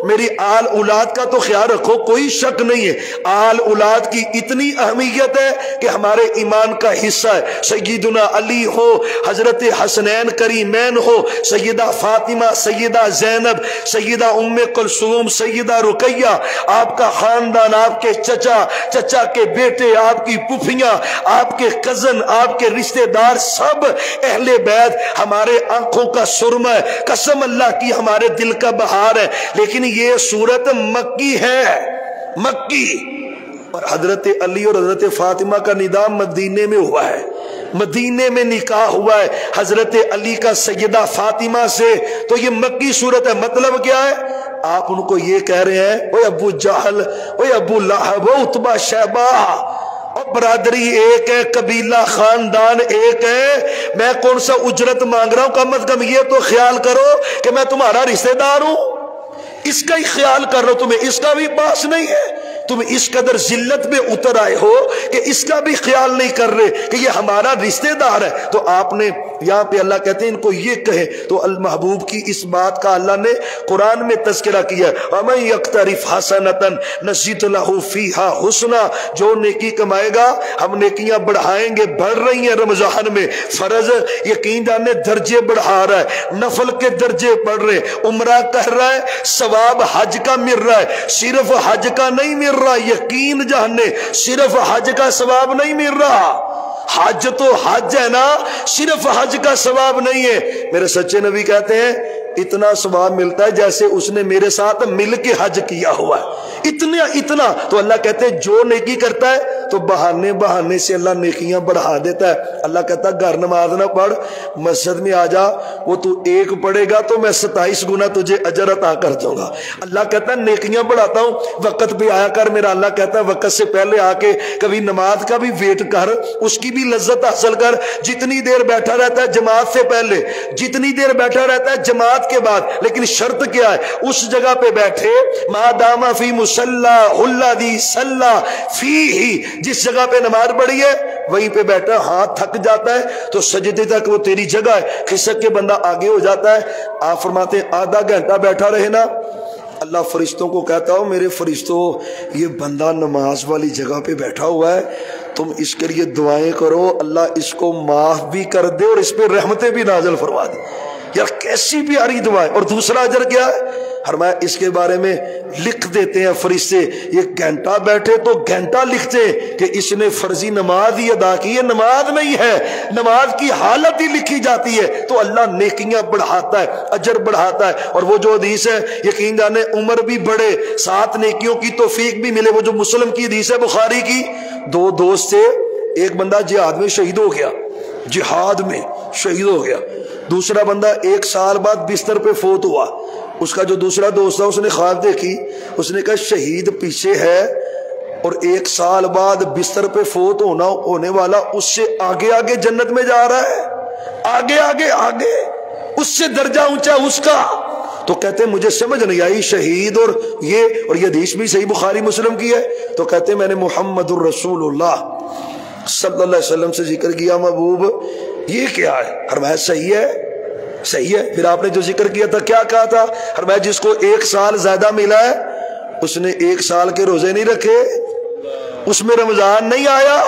میری آل اولاد کا تو خیال رکھو. کوئی شک نہیں ہے آل اولاد کی اتنی اہمیت ہے کہ ہمارے ایمان کا حصہ ہے. سیدنا علی ہو، حضرت حسنین کریمین ہو، سیدہ فاطمہ، سیدہ زینب، سیدہ ام کلثوم، سیدہ رقیہ، آپ کا خاندان، آپ کے چچا کے بیٹے، آپ کی پھوپھیاں، آپ کے کزن، آپ کے رشتہ دار، سب اہل بیت ہمارے آنکھوں کا سرما ہے. قسم اللہ کی ہمارے دل کا بہار ہے. لیکن یہ صورت مکی ہے، مکی. اور حضرت علی اور حضرت فاطمہ کا نظام مدینے میں ہوا ہے، مدینے میں نکاح ہوا ہے حضرت علی کا سیدہ فاطمہ سے. تو یہ مکی صورت ہے. مطلب کیا ہے؟ آپ ان کو یہ کہہ رہے ہیں اوے ابو جہل، اوے ابو لہب، اوے عتبہ شیبہ، اور برادری ایک ہے، قبیلہ خاندان ایک ہے، میں کون سا اجرت مانگ رہا ہوں؟ کم از کم یہ تو خیال کرو کہ میں تمہارا رشتہ دار ہوں. اس کا ہی خیال کر رہا ہوں، تمہیں اس کا بھی پاس نہیں ہے. تم اس قدر ذلت میں اتر آئے ہو کہ اس کا بھی خیال نہیں کر رہے کہ یہ ہمارا رشتہ دار ہے. تو آپ نے یہاں پہ اللہ کہتے ہیں ان کو یہ کہے. تو المحبوب کی اس بات کا اللہ نے قرآن میں تذکرہ کیا ہے. وَمَن يَقْتَرِفْ حَسَنَةً نَزِدْ لَهُ فِيهَا حُسْنًا، جو نیکی کمائے گا ہم نیکیاں بڑھائیں گے. بڑھ رہی ہیں رمضان میں. فرض یقین جانے درجے بڑھا رہا ہے، نفل کے درجے بڑھ رہے، عمرہ کر رہا ہے، ثواب حج کا مل رہا ہے. صرف حج کا نہیں مل رہا، یقین جانے صرف حج کا ثواب نہیں مل رہا. حج تو حج ہے نا، صرف حج کا ثواب نہیں ہے. میرے سچے نبی کہتے ہیں اتنا ثواب ملتا ہے جیسے اس نے میرے ساتھ مل کے حج کیا ہوا ہے. اتنا. تو اللہ کہتے ہیں جو نیکی کرتا ہے تو بہانے سے اللہ نیکیاں بڑھا دیتا ہے۔ اللہ کہتا ہے گھر نماز نہ پڑھ، مسجد میں آ جا، وہ تو ایک پڑھے گا تو میں 27 گنا تجھے اجر عطا کر دوں گا۔ اللہ کہتا ہے نیکیاں بڑھاتا ہوں، وقت پہ آیا کر میرا۔ اللہ کہتا ہے وقت سے پہلے آ کے کبھی نماز کا بھی ویٹ کر، اس کی بھی لذت حاصل کر۔ جتنی دیر بیٹھا رہتا ہے جماعت سے پہلے، جتنی دیر بیٹھا رہتا ہے جماعت کے بعد، لیکن شرط کیا ہے؟ اس جگہ پہ بیٹھے ما دام فی مصلی الذی صلی فیہ، جس جگہ پہ نماز پڑھی ہے وہیں پہ بیٹھا۔ ہاں تھک جاتا ہے تو سجدے تک وہ تیری جگہ ہے، کھسک کے بندہ آگے ہو جاتا ہے۔ آپ فرماتے ہیں آدھا گھنٹہ بیٹھا رہے نا، اللہ فرشتوں کو کہتا ہو میرے فرشتوں یہ بندہ نماز والی جگہ پہ بیٹھا ہوا ہے، تم اس کے لیے دعائیں کرو، اللہ اس کو معاف بھی کر دے اور اس پہ رحمتیں بھی نازل فرما دے۔ یار کیسی پیاری دعا ہے۔ اور دوسرا اجر کیا ہے؟ فرمایا اس کے بارے میں لکھ دیتے ہیں فرشتے، یہ گھنٹہ بیٹھے تو گھنٹہ لکھتے کہ اس نے فرضی نماز ہی ادا کی ہے، نماز نہیں ہے، نماز کی حالت ہی لکھی جاتی ہے۔ تو اللہ نیکیاں بڑھاتا ہے، اجر بڑھاتا ہے۔ اور وہ جو حدیث ہے یقین جانے عمر بھی بڑھے، 7 نیکیوں کی توفیق بھی ملے، وہ جو مسلم کی حدیث ہے بخاری کی، 2 دوست سے ایک بندہ جہاد میں شہید ہو گیا، جہاد میں شہید ہو گیا، دوسرا بندہ 1 سال بعد بستر پہ فوت ہوا۔ اس کا جو دوسرا دوست تھا اس نے خواب دیکھی، اس نے کہا شہید پیچھے ہے اور 1 سال بعد بستر پہ فوت ہونے والا اس سے آگے آگے جنت میں جا رہا ہے، آگے آگے آگے، اس سے درجہ اونچا اس کا۔ تو کہتے ہیں مجھے سمجھ نہیں آئی شہید اور یہ حدیث بھی صحیح بخاری مسلم کی ہے۔ تو کہتے ہیں میں نے محمد الرسول اللہ صلی اللہ علیہ وسلم سے ذکر کیا، محبوب یہ کیا ہے؟ فرمایا صحیح ہے، صحیح ہے۔ پھر آپ نے جو ذکر کیا تھا کیا کہا تھا؟ فرمایا جس کو 1 سال زیادہ ملا ہے اس نے 1 سال کے روزے نہیں رکھے، اس میں رمضان نہیں آیا،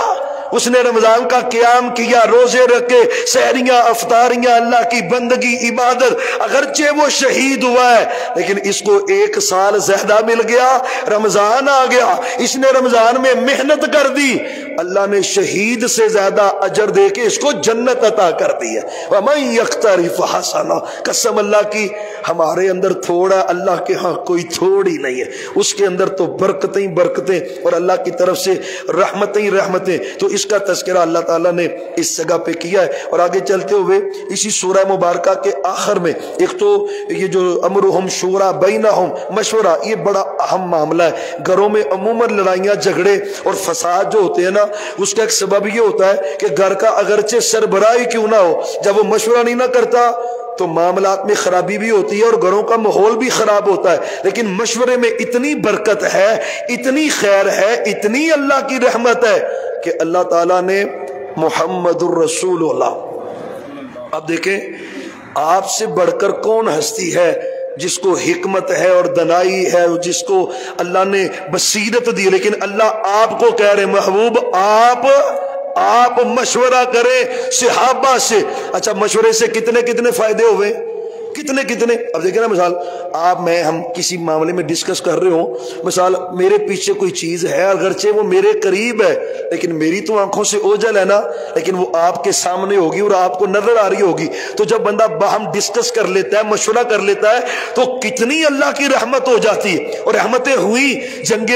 اس نے رمضان کا قیام کیا، روزے رکھے، سحریاں افطاریاں، اللہ کی بندگی عبادت، اگرچہ وہ شہید ہوا ہے لیکن اس کو 1 سال زیادہ مل گیا، رمضان آ گیا، اس نے رمضان میں محنت کر دی، اللہ نے شہید سے زیادہ اجر دے کے اس کو جنت عطا کر دی ہے۔ وَمَن يَقْتَرِفْ حَسَنًا، قسم اللہ کی ہمارے اندر تھوڑا، اللہ کے ہاں کوئی تھوڑی نہیں ہے، اس کے اندر تو برکتیں برکتیں اور اللہ کی طرف سے رحمتیں رحمتیں۔ تو اس کا تذکرہ اللہ تعالیٰ نے اس جگہ پہ کیا ہے۔ اور آگے چلتے ہوئے اسی سورہ مبارکہ کے آخر میں ایک تو یہ جو امرہم شورا بینہم، مشورہ، یہ بڑا اہم معاملہ ہے۔ گھروں میں عموماً لڑائیاں جھگڑے اور فساد جو ہوتے ہیں نا، اس کا ایک سبب یہ ہوتا ہے کہ گھر کا اگرچہ سربراہی کیوں نہ ہو، جب وہ مشورہ نہیں نہ کرتا تو معاملات میں خرابی بھی ہوتی ہے اور گھروں کا ماحول بھی خراب ہوتا ہے۔ لیکن مشورے میں اتنی برکت ہے، اتنی خیر ہے، اتنی اللہ کی رحمت ہے کہ اللہ تعالیٰ نے محمد الرسول اللہ، اب دیکھیں آپ سے بڑھ کر کون ہستی ہے جس کو حکمت ہے اور دنائی ہے، جس کو اللہ نے بصیرت دی، لیکن اللہ آپ کو کہہ رہے محبوب آپ مشورہ کریں صحابہ سے۔ اچھا مشورے سے کتنے فائدے ہوئے، کتنے؟ اب دیکھیں نا، مثال آپ میں ہم کسی معاملے میں ڈسکس کر رہے ہوں، مثال میرے پیچھے کوئی چیز ہے، اگرچہ وہ میرے قریب ہے لیکن میری تو آنکھوں سے اوجھل ہے نا، لیکن وہ آپ کے سامنے ہوگی اور آپ کو نظر آ رہی ہوگی۔ تو جب بندہ باہم ڈسکس کر لیتا ہے، مشورہ کر لیتا ہے تو کتنی اللہ کی رحمت ہو جاتی ہے۔ اور رحمتیں ہوئی، جنگ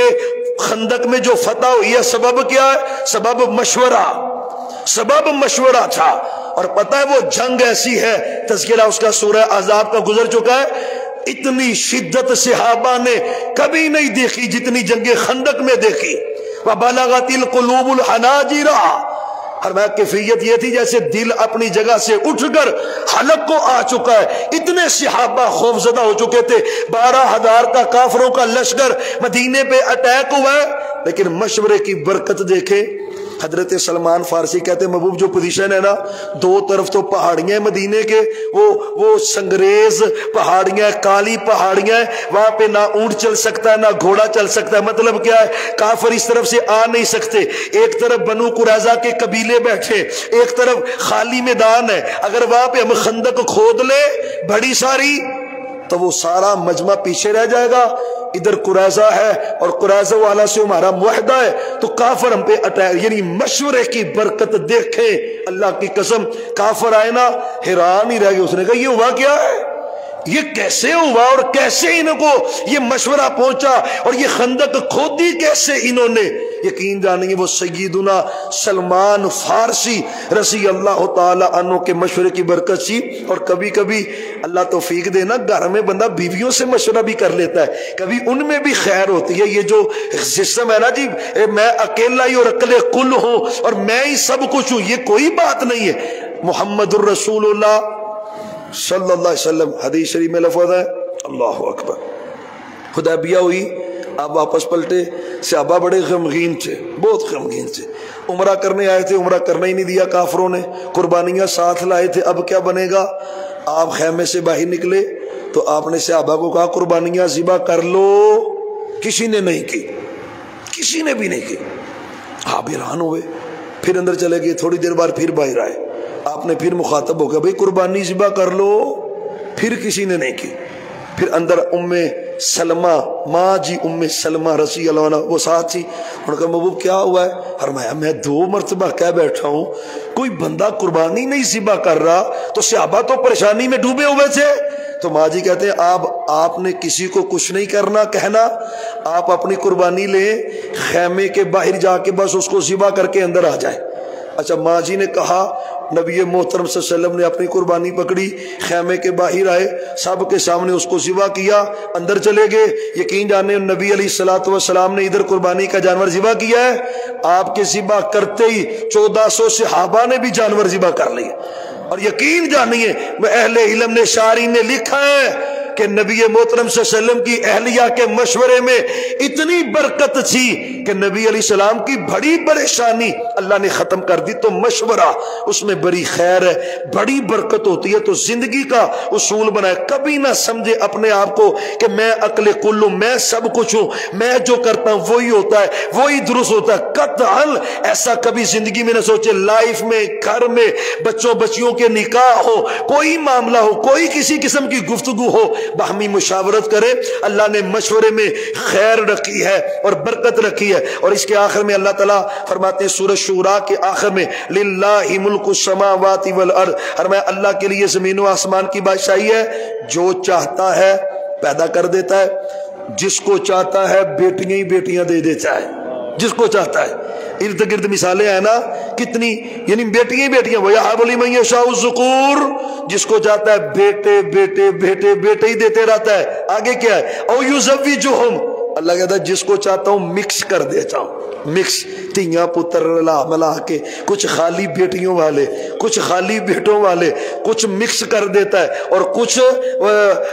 خندق میں جو فتح ہوئی ہے، سبب کیا ہے؟ سبب مشورہ تھا۔ اور پتہ ہے وہ جنگ ایسی ہے، تذکرہ اس کا سورہ احزاب کا گزر چکا ہے، اتنی شدت صحابہ نے کبھی نہیں دیکھی جتنی جنگ خندق میں دیکھی۔ وَبَلَغَتِ الْقُلُوبُ الْحَنَاجِرَ، فرمایا کیفیت یہ تھی جیسے دل اپنی جگہ سے اٹھ کر حلق کو آ چکا ہے، اتنے صحابہ خوفزدہ ہو چکے تھے۔ 12,000 کا کافروں کا لشکر مدینے پہ اٹیک ہوا ہے، لیکن مشورے کی برکت دیکھیں۔ حضرت سلمان فارسی کہتے ہیں محبوب جو پوزیشن ہے نا، 2 طرف تو پہاڑیاں مدینے کے، وہ سنگریز پہاڑیاں، کالی پہاڑیاں، وہاں پہ نہ اونٹ چل سکتا ہے نہ گھوڑا چل سکتا ہے۔ مطلب کیا ہے؟ کافر اس طرف سے آ نہیں سکتے۔ ایک طرف بنو قریظہ کے قبیلے بیٹھے، ایک طرف خالی میدان ہے، اگر وہاں پہ ہم خندق کھود لے بڑی ساری تو وہ سارا مجمع پیچھے رہ جائے گا۔ ادھر قریظہ ہے اور قریظہ والا سے ہمارا معاہدہ ہے تو کافر ہم پہ اٹیک، یعنی مشورے کی برکت دیکھیں۔ اللہ کی قسم کافر آئے نا، حیران ہی رہ گئے، اس نے کہا یہ ہوا کیا ہے؟ یہ کیسے ہوا اور کیسے ان کو یہ مشورہ پہنچا اور یہ خندق کھودی کیسے انہوں نے؟ یقین جانیں وہ سیدنا سلمان فارسی رضی اللہ تعالی عنہ کے مشورے کی برکت سی۔ اور کبھی کبھی اللہ توفیق دے نا، گھر میں بندہ بیویوں سے مشورہ بھی کر لیتا ہے، کبھی ان میں بھی خیر ہوتی ہے۔ یہ جو سسٹم ہے نا جی، میں اکیلا ہی اور اکلے کل ہوں اور میں ہی سب کچھ ہوں، یہ کوئی بات نہیں ہے۔ محمد الرسول اللہ صلی اللہ علیہ وسلم، حدیث شریف میں لفظ ہے اللہ اکبر، حدیبیہ ہوئی، آپ واپس پلٹے، صحابہ بڑے غمگین تھے، بہت غمگین تھے، عمرہ کرنے آئے تھے، عمرہ کرنا ہی نہیں دیا کافروں نے، قربانیاں ساتھ لائے تھے، اب کیا بنے گا؟ آپ خیمے سے باہر نکلے تو آپ نے صحابہ کو کہا قربانیاں ذبح کر لو، کسی نے نہیں کی، کسی نے بھی نہیں کی۔ آپ حیران ہوئے، پھر اندر چلے گئے، تھوڑی دیر بعد پھر باہر آئے، آپ نے پھر مخاطب ہو گیا بھئی قربانی ذبح کر لو، پھر کسی نے نہیں کی۔ پھر اندر ام سلمہ، ماں جی ام سلمہ رضی اللہ عنہ وہ ساتھ تھی، انہوں نے کہا محبوب کیا ہوا ہے؟ فرمایا میں 2 مرتبہ کہہ بیٹھا ہوں کوئی بندہ قربانی نہیں ذبح کر رہا، تو صحابہ تو پریشانی میں ڈوبے ہوئے تھے۔ تو ماں جی کہتے ہیں آپ نے کسی کو کچھ نہیں کرنا کہنا، آپ اپنی قربانی لیں، خیمے کے باہر جا کے بس اس کو ذبح کر کے اندر آ جائیں۔ اچھا ماں جی نے کہا، نبی محترم صلی اللہ علیہ وسلم نے اپنی قربانی پکڑی، خیمے کے باہر آئے، سب کے سامنے اس کو ذبح کیا، اندر چلے گئے۔ یقین جانے نبی علیہ الصلوۃ والسلام نے ادھر قربانی کا جانور ذبح کیا ہے، آپ کے ذبح کرتے ہی 1400 صحابہ نے بھی جانور ذبح کر لیے۔ اور یقین جانیے اہل علم نے، شارحین نے لکھا ہے کہ نبی محترم صلی اللہ علیہ وسلم کی اہلیہ کے مشورے میں اتنی برکت تھی کہ نبی علیہ السلام کی بڑی پریشانی اللہ نے ختم کر دی۔ تو مشورہ اس میں بڑی خیر ہے، بڑی برکت ہوتی ہے۔ تو زندگی کا اصول بنائے، کبھی نہ سمجھے اپنے آپ کو کہ میں عقل کل ہوں، میں سب کچھ ہوں، میں جو کرتا ہوں وہی ہوتا ہے، وہی درست ہوتا ہے۔ قطعاً ایسا کبھی زندگی میں نہ سوچے۔ لائف میں، گھر میں، بچوں بچیوں کے نکاح ہو، کوئی معاملہ ہو، کوئی کسی قسم کی گفتگو ہو، باہمی مشاورت کرے۔ اللہ نے مشورے میں خیر رکھی ہے اور برکت رکھی ہے۔ اور اس کے آخر میں اللہ تعالیٰ فرماتے ہیں سورہ شورا کے آخر میں للہ ملک السماوات والارض، فرمایا اللہ کے لیے زمین و آسمان کی بادشاہی ہے، جو چاہتا ہے پیدا کر دیتا ہے، جس کو چاہتا ہے بیٹیاں ہی بیٹیاں دے دیتا ہے، جس کو چاہتا ہے۔ ارد گرد مثالیں ہیں نا کتنی، یعنی بیٹیاں ہی بیٹیاں، وَيَهَبُ لِمَن يَشَاءُ الذُّكُورَ، جس کو چاہتا ہے بیٹے بیٹے بیٹے بیٹے ہی دیتے رہتا ہے۔ آگے کیا ہے؟ او یزوجہم، اللہ کہتا ہے جس کو چاہتا ہوں مکس کر دیتا ہوں، مکس، تیاں پتر ملا کے، کچھ خالی بیٹیوں والے، کچھ خالی بیٹوں والے، کچھ مکس کر دیتا ہے۔ اور کچھ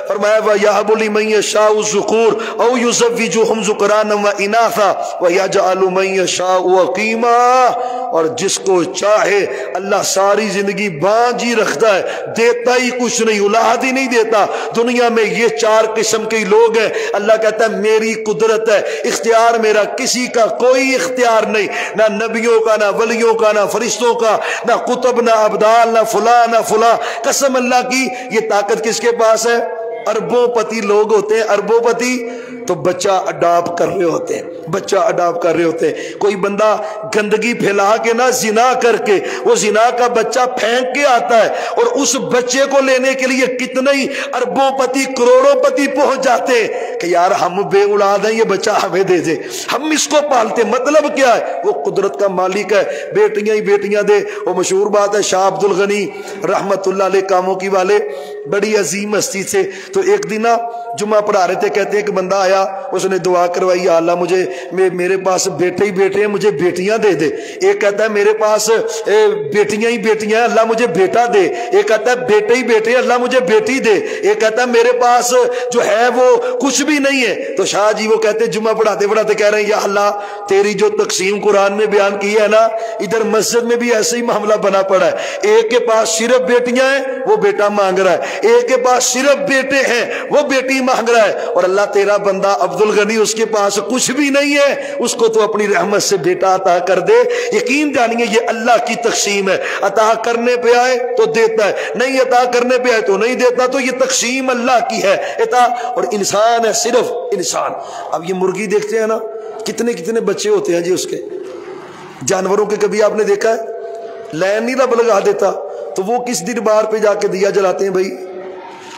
فرمایا وَيَهَبُ لِمَن يَشَاءُ الذُّكُورَ او يُزَوِّجُهُمْ ذُكْرَانًا وَإِنَاثًا وَيَجْعَلُ مَن يَشَاءُ عَقِيمًا، اور جس کو چاہے اللہ ساری زندگی بانجھ ہی رکھتا ہے، دیتا ہی کچھ نہیں، اولاد ہی نہیں دیتا۔ دنیا میں یہ 4 قسم کے لوگ ہیں، اللہ کہتا ہے میری قدرت ہے، اختیار میرا، کسی کا کوئی اختیار نہیں، نہ نبیوں کا، نہ ولیوں کا، نہ فرشتوں کا، نہ قطب، نہ ابدال، نہ فلاں نہ فلاں۔ قسم اللہ کی، یہ طاقت کس کے پاس ہے؟ اربوں پتی لوگ ہوتے ہیں، اربوں پتی، تو بچہ اڈاپٹ کر رہے ہوتے ہیں، بچہ اڈاپٹ کر رہے ہوتے ہیں۔ کوئی بندہ گندگی پھیلا کے نہ زنا کر کے وہ زنا کا بچہ پھینک کے آتا ہے، اور اس بچے کو لینے کے لیے کتنے ہی اربوں پتی کروڑوں پتی پہنچ جاتے ہیں کہ یار ہم بے اولاد ہیں، یہ بچہ ہمیں دے دے، ہم اس کو پالتے۔ مطلب کیا ہے؟ وہ قدرت کا مالک ہے، بیٹیاں ہی بیٹیاں دے۔ وہ مشہور بات ہے، شاہ عبد الغنی رحمت اللہ علیہ کاموں کی والے، بڑی عظیم ہستی سے، تو ایک دن جمعہ پڑھا رہے تھے، کہتے ہیں کہ بندہ آیا، اس نے دعا کروائی، یا اللہ مجھے میرے پاس بیٹے ہی بیٹے ہیں، مجھے بیٹیاں دے دے۔ ایک کہتا ہے میرے پاس بیٹیاں ہی بیٹیاں ہیں، اللہ مجھے بیٹا دے۔ ایک کہتا ہے بیٹے ہی بیٹے ہیں، اللہ مجھے بیٹی دے۔ ایک کہتا ہے میرے پاس جو ہے وہ کچھ بھی نہیں ہے۔ تو شاہ جی وہ کہتے جمعہ پڑھاتے پڑھاتے کہہ رہے ہیں یا اللہ تیری جو تقسیم قرآن میں بیان کی ہے نا، ادھر مسجد میں بھی ایسے ہی معاملہ بنا پڑا ہے۔ ایک کے پاس صرف بیٹیاں ہیں، وہ بیٹا مانگ رہا ہے، ایک کے پاس صرف بیٹے ہیں، وہ بیٹی مانگ رہا ہے، اور اللہ تیرا بندہ عبد الغنی اس کے پاس کچھ بھی نہیں ہے، اس کو تو اپنی رحمت سے بیٹا عطا کر دے۔ یقین جانیے یہ اللہ کی تقسیم ہے، عطا کرنے پہ آئے تو دیتا ہے، نہیں عطا کرنے پہ آئے تو نہیں دیتا۔ تو یہ تقسیم اللہ کی ہے عطا، اور انسان ہے صرف انسان۔ اب یہ مرغی دیکھتے ہیں نا، کتنے کتنے بچے ہوتے ہیں جی اس کے، جانوروں کے کبھی آپ نے دیکھا ہے؟ لائن نہیں رب لگا دیتا تو وہ کس دربار پہ جا کے دیا جلاتے ہیں بھائی؟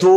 2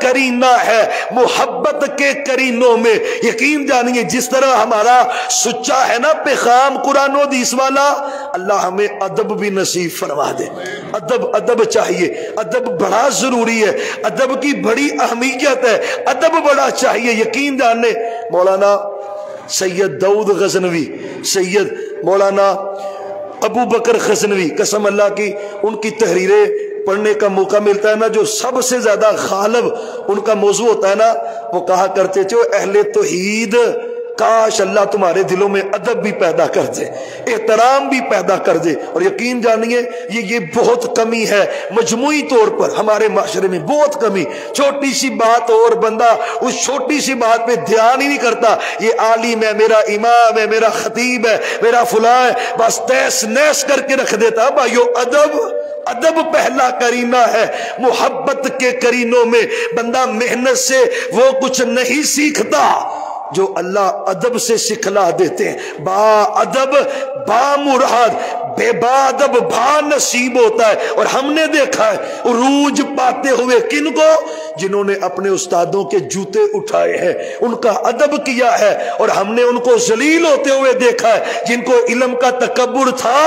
کرینہ ہے محبت کے کرینوں میں۔ یقین جانیے جس طرح ہمارا سچا ہے نا پیغام قرآن و حدیث والا، اللہ ہمیں ادب بھی نصیب فرما دے۔ ادب چاہیے، ادب بڑا ضروری ہے، ادب کی بڑی اہمیت ہے، ادب بڑا چاہیے۔ یقین جاننے مولانا سید داؤد غزنوی، سید مولانا ابو بکر غزنوی، قسم اللہ کی ان کی تحریریں پڑھنے کا موقع ملتا ہے نا، جو سب سے زیادہ غالب ان کا موضوع ہوتا ہے نا، وہ کہا کرتے تھے اہل توحید کاش اللہ تمہارے دلوں میں ادب بھی پیدا کر دے، احترام بھی پیدا کر دے۔ اور یقین جانیے یہ بہت کمی ہے مجموعی طور پر ہمارے معاشرے میں، بہت کمی۔ چھوٹی سی بات اور بندہ اس چھوٹی سی بات پہ دھیان ہی نہیں کرتا، یہ عالم ہے، میرا امام ہے، میرا خطیب ہے، میرا فلاں ہے، بس تیس نیس کر کے رکھ دیتا۔ بھائیو ادب پہلا کرینہ ہے محبت کے کرینوں میں۔ بندہ محنت سے وہ کچھ نہیں سیکھتا جو اللہ ادب سے سکھلا دیتے ہیں۔ با ادب با مراد، بے با ادب با نصیب ہوتا ہے۔ اور ہم نے دیکھا ہے عروج پاتے ہوئے کن کو؟ جنہوں نے اپنے استادوں کے جوتے اٹھائے ہیں، ان کا ادب کیا ہے۔ اور ہم نے ان کو ذلیل ہوتے ہوئے دیکھا ہے جن کو علم کا تکبر تھا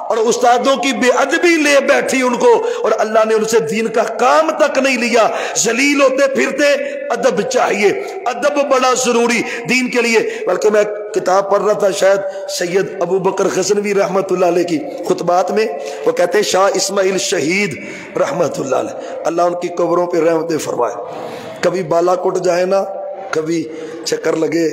اور استادوں کی بے ادبی لے بیٹھی ان کو، اور اللہ نے ان سے دین کا کام تک نہیں لیا، ذلیل ہوتے پھرتے۔ ادب چاہیے، ادب بڑا ضروری دین کے لیے۔ بلکہ میں کتاب پڑھ رہا تھا شاید سید ابو بکر غزنوی رحمت اللہ علیہ کی خطبات میں، وہ کہتے ہیں شاہ اسماعیل شہید رحمت اللہ علیہ، اللہ ان کی قبروں پہ رحمتیں فرمائے، کبھی بالا کوٹ جائے نا، کبھی چکر لگے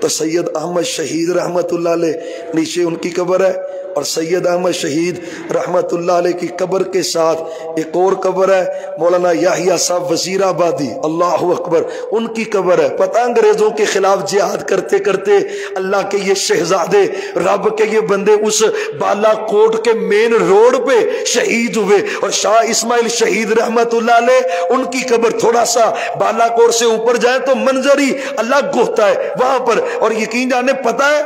تو سید احمد شہید رحمت اللہ علیہ نیچے ان کی قبر ہے، اور سید احمد شہید رحمت اللہ علیہ کی قبر کے ساتھ ایک اور قبر ہے مولانا یحییٰ صاحب وزیر آبادی، اللہ اکبر، ان کی قبر ہے۔ پتہ انگریزوں کے خلاف جہاد کرتے کرتے اللہ کے یہ شہزادے، رب کے یہ بندے اس بالا کوٹ کے مین روڈ پہ شہید ہوئے، اور شاہ اسماعیل شہید رحمت اللہ علیہ ان کی قبر تھوڑا سا بالا کوٹ سے اوپر جائیں تو منظر ہی اللہ گوھتا ہے وہاں پر۔ اور یقین جانے پتہ ہے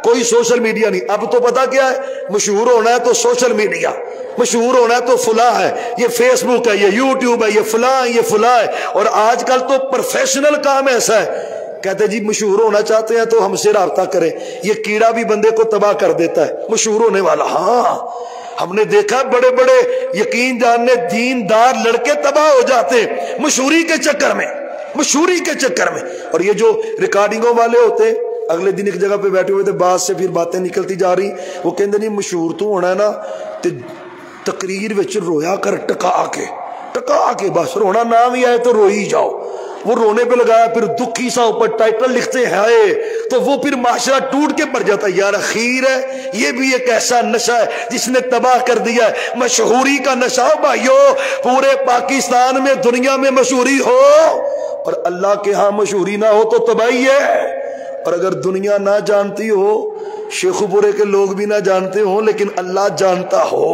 کوئی سوشل میڈیا نہیں، اب تو پتا کیا ہے، مشہور ہونا ہے تو سوشل میڈیا، مشہور ہونا ہے تو فلاں ہے، یہ فیس بک ہے، یہ یوٹیوب ہے، یہ فلاں ہے، یہ فلاں ہے۔ اور آج کل تو پروفیشنل کام ایسا ہے، کہتے جی مشہور ہونا چاہتے ہیں تو ہم سے رابطہ کریں۔ یہ کیڑا بھی بندے کو تباہ کر دیتا ہے مشہور ہونے والا۔ ہاں ہم نے دیکھا بڑے بڑے یقین جاننے دیندار لڑکے تباہ ہو جاتے مشہوری کے چکر میں، مشہوری کے چکر میں۔ اور یہ جو ریکارڈنگوں والے ہوتے، اگلے دن ایک جگہ پہ بیٹھے ہوئے تھے، بعد سے پھر باتیں نکلتی جا رہی، وہ کہندے نہیں مشہور تو ہونا ہے نا تے تقریر وچ رویا کر ٹکا کے، بس رونا نہ بھی آئے تو روئی جاؤ۔ وہ رونے پہ لگایا، پھر دکھی سا اوپر ٹائٹل لکھتے ہیں تو وہ پھر معاشرہ ٹوٹ کے پڑ جاتا ہے۔ یار اخیر ہے یہ بھی ایک ایسا نشہ ہے جس نے تباہ کر دیا ہے، مشہوری کا نشہ۔ بھائیو پورے پاکستان میں دنیا میں مشہوری ہو اور اللہ کے ہاں مشہوری نہ ہو تو تباہی ہے۔ اور اگر دنیا نہ جانتی ہو، شیخو پورے کے لوگ بھی نہ جانتے ہوں، لیکن اللہ جانتا ہو،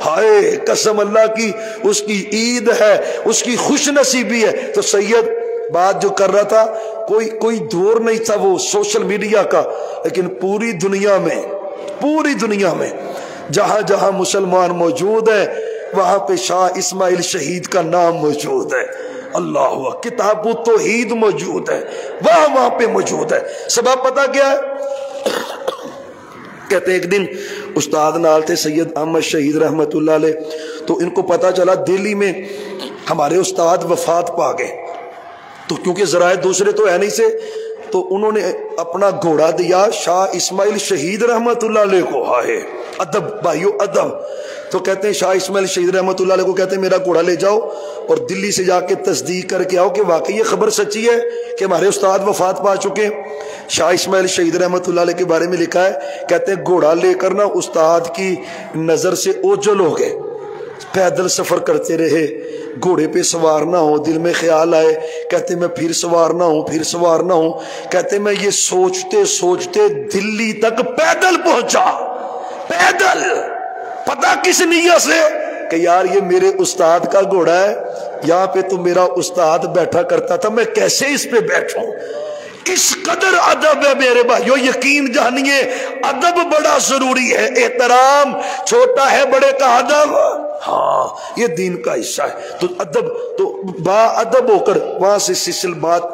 ہائے قسم اللہ کی اس کی عید ہے، اس کی خوش نصیبی ہے۔ تو سید بات جو کر رہا تھا کوئی دور نہیں تھا وہ سوشل میڈیا کا، لیکن پوری دنیا میں جہاں جہاں مسلمان موجود ہیں وہاں پہ شاہ اسماعیل شہید کا نام موجود ہے۔ اللہ کتاب التوحید موجود ہے، وہاں پہ موجود ہے۔ سبب پتہ کیا ہے؟ کہتے ایک دن استاد نال تھے سید احمد شہید رحمت اللہ علیہ، تو ان کو پتہ چلا دہلی میں ہمارے استاد وفات پا گئے، تو کیونکہ ذرائع دوسرے تو ہے نہیں سے، تو انہوں نے اپنا گھوڑا دیا شاہ اسماعیل شہید رحمت اللہ علیہ کو۔ ہائے ادب بھائیو ادب۔ تو کہتے ہیں شاہ اسماعیل شہید رحمت اللہ علیہ کو کہتے ہیں میرا گھوڑا لے جاؤ اور دلی سے جا کے تصدیق کر کے آؤ کہ واقعی یہ خبر سچی ہے کہ ہمارے استاد وفات پا چکے ہیں۔ شاہ اسماعیل شہید رحمت اللہ علیہ کے بارے میں لکھا ہے، کہتے ہیں گھوڑا لے کر نا استاد کی نظر سے اوجھل ہو گئے، پیدل سفر کرتے رہے، گھوڑے پہ سوار نہ ہو، دل میں خیال آئے، کہتے میں پھر سوار نہ ہوں، کہتے میں یہ سوچتے سوچتے دلی تک پیدل پہنچا، پیدل، پتہ کس نیت سے کہ یار یہ میرے استاد کا گھوڑا ہے، یہاں پہ تو میرا استاد بیٹھا کرتا تھا، میں کیسے اس پہ بیٹھوں۔ کس قدر ادب ہے میرے بھائیو، یقین جانیے ادب بڑا ضروری ہے، احترام چھوٹا ہے بڑے کا ادب۔ ہاں یہ دین کا حصہ ہے۔ تو ادب، تو با ادب ہو کر وہاں سے سلسل بات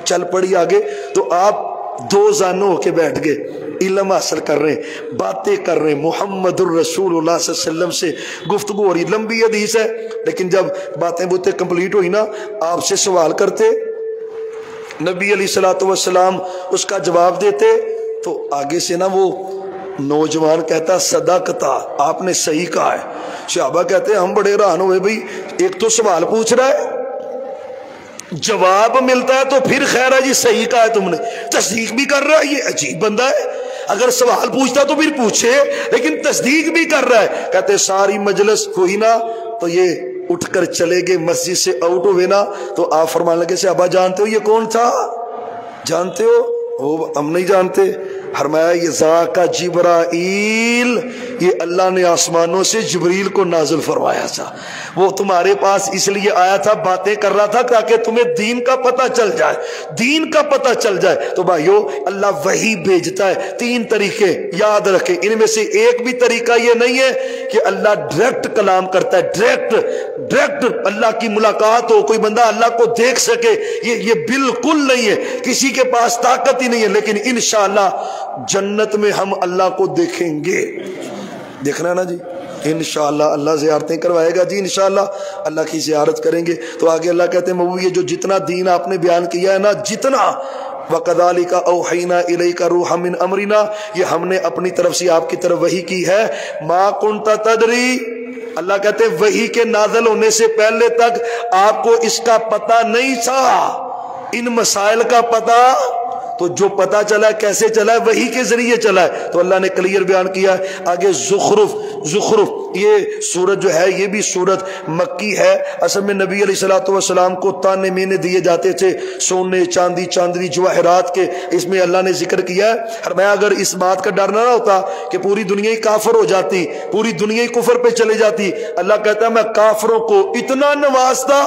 چل پڑی آگے، تو آپ دو زانوں ہو کے بیٹھ گئے، علم حاصل کر رہے ہیں، باتیں کر رہے ہیں، محمد الرسول اللہ صلی اللہ علیہ وسلم سے گفتگو ہو رہی، لمبی حدیث ہے، لیکن جب باتیں بوتیں کمپلیٹ ہوئی نا، آپ سے سوال کرتے، نبی علیہ الصلوۃ والسلام اس کا جواب دیتے، تو آگے سے نا وہ نوجوان کہتا صدقتا، آپ نے صحیح کہا ہے۔ صحابہ کہتے ہم بڑے حیران ہوئے، بھئی ایک تو سوال پوچھ رہا ہے، جواب ملتا ہے تو پھر خیر ہے جی صحیح کہا ہے تم نے، تصدیق بھی کر رہا ہے، یہ عجیب بندہ ہے، اگر سوال پوچھتا تو پھر پوچھے لیکن تصدیق بھی کر رہا ہے۔ کہتے ساری مجلس ہوئی نا، تو یہ اٹھ کر چلے گئے، مسجد سے آؤٹ ہوئے نا، تو آپ فرمانے لگے صحابہ جانتے ہو یہ کون تھا؟ جانتے ہو؟ وہ ہم نہیں جانتے۔ فرمایا یہ ذاکا جبرائیل، یہ اللہ نے آسمانوں سے جبریل کو نازل فرمایا تھا، وہ تمہارے پاس اس لیے آیا تھا، باتیں کر رہا تھا تاکہ تمہیں دین کا پتہ چل جائے، دین کا پتہ چل جائے۔ تو بھائیو اللہ وحی بھیجتا ہے، تین طریقے یاد رکھیں، ان میں سے ایک بھی طریقہ یہ نہیں ہے کہ اللہ ڈائریکٹ کلام کرتا ہے، ڈائریکٹ اللہ کی ملاقات ہو، کوئی بندہ اللہ کو دیکھ سکے، یہ بالکل نہیں ہے، کسی کے پاس طاقت ہی نہیں ہے، لیکن انشاءاللہ جنت میں ہم اللہ کو دیکھیں گے، دیکھنا ہے نا جی، انشاءاللہ اللہ زیارتیں کروائے گا جی، انشاءاللہ اللہ کی زیارت کریں گے۔ تو آگے اللہ کہتے ہیں محبوب یہ جو جتنا دین آپ نے بیان کیا ہے نا، جتنا وَكَذَلِكَ أَوْحَيْنَا إِلَيْكَ رُوحًا مِّنْ أَمْرِنَا، یہ ہم نے اپنی طرف سے آپ کی طرف وحی کی ہے، مَا كُنْتَ تَدْرِي، اللہ کہتے ہیں وحی کے نازل ہونے سے پہلے تک آپ کو اس کا پتہ نہیں تھا، ان مسائل کا پتہ، تو جو پتہ چلا ہے کیسے چلا ہے؟ وحی کے ذریعے چلا ہے، تو اللہ نے کلیئر بیان کیا ہے۔ آگے زخرف یہ سورت جو ہے یہ بھی سورت مکی ہے، اصل میں نبی علیہ الصلوۃ والسلام کو تانے مینے دیے جاتے تھے سونے چاندی جواہرات کے، اس میں اللہ نے ذکر کیا ہے، فرمایا اگر اس بات کا ڈر نہ ہوتا کہ پوری دنیا ہی کافر ہو جاتی، پوری دنیا ہی کفر پہ چلے جاتی، اللہ کہتا ہے میں کافروں کو اتنا نوازتا،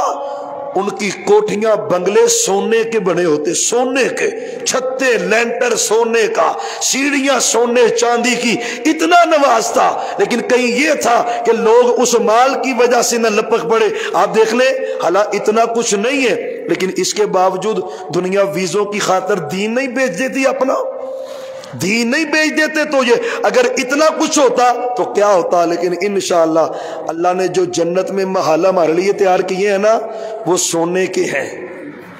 ان کی کوٹھیاں بنگلے سونے کے بنے ہوتے، سونے کے چھتے لینٹر سونے کا، سیڑھیاں سونے چاندی کی، اتنا نوازتا، لیکن کہیں یہ تھا کہ لوگ اس مال کی وجہ سے نہ لپک پڑے۔ آپ دیکھ لیں حالانکہ اتنا کچھ نہیں ہے، لیکن اس کے باوجود دنیا ویزوں کی خاطر دین نہیں بیچ دیتی، اپنا دین نہیں بیچ دیتے، تو یہ اگر اتنا کچھ ہوتا تو کیا ہوتا۔ لیکن انشاءاللہ اللہ نے جو جنت میں محلہ ہمارے لیے تیار کیے ہیں نا، وہ سونے کے ہیں،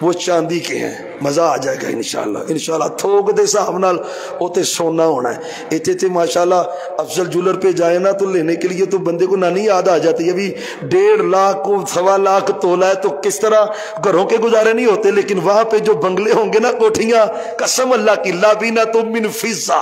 وہ چاندی کے ہیں، مزہ آ جائے گا انشاءاللہ تھوک دے صاحب نال اوتے سونا ہونا ہے۔ ایتھے تے ماشاءاللہ افضل جولر پہ جائے نا تو لینے کے لیے تو بندے کو نانی یاد آ جاتی ہے، ابھی 1.5 لاکھ کو 1.25 لاکھ تولا ہے، تو کس طرح گھروں کے گزارے نہیں ہوتے، لیکن وہاں پہ جو بنگلے ہوں گے نا، کوٹھیاں، قسم اللہ کی، لابینۃ من فضہ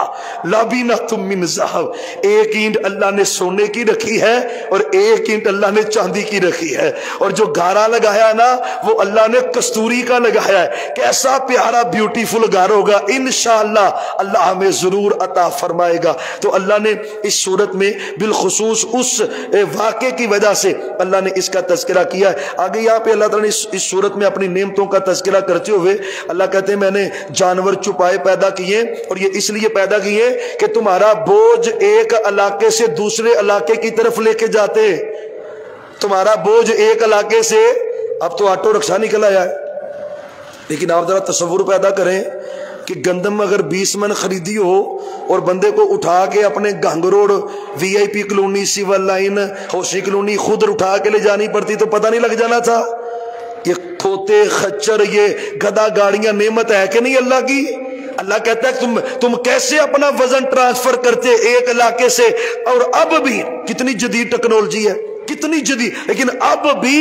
لابینۃ من ذہب، ایک اینٹ اللہ نے سونے کی رکھی ہے اور ایک اینٹ اللہ نے چاندی کی رکھی ہے، اور جو گارا لگایا نا وہ اللہ نے کستوری کا لگایا ہے، کیسا پیارا بیوٹیفل گھر ہوگا، انشاءاللہ اللہ ہمیں ضرور عطا فرمائے گا۔ تو اللہ نے اس صورت میں بالخصوص اس واقعے کی وجہ سے اللہ نے اس کا تذکرہ کیا ہے۔ آگے یہاں پہ اللہ تعالیٰ نے اس صورت میں اپنی نعمتوں کا تذکرہ کرتے ہوئے اللہ کہتے ہیں میں نے جانور چھپائے پیدا کیے، اور یہ اس لیے پیدا کیے کہ تمہارا بوجھ ایک علاقے سے دوسرے علاقے کی طرف لے کے جاتے، تمہارا بوجھ ایک علاقے سے، اب تو آٹو رکشا نکل آیا ہے، لیکن آپ ذرا تصور پیدا کریں کہ گندم اگر 20 من خریدی ہو اور بندے کو اٹھا کے اپنے گنگ road VIP colony civil line ہوشی کلونی خود اٹھا کے لے جانی پڑتی تو پتہ نہیں لگ جانا تھا؟ یہ کھوتے خچر یہ گدھا گاڑیاں نعمت ہے کہ نہیں اللہ کی؟ اللہ کہتا ہے تم کیسے اپنا وزن ٹرانسفر کرتے ایک علاقے سے، اور اب بھی کتنی جدید ٹیکنالوجی ہے، کتنی جدید، لیکن اب بھی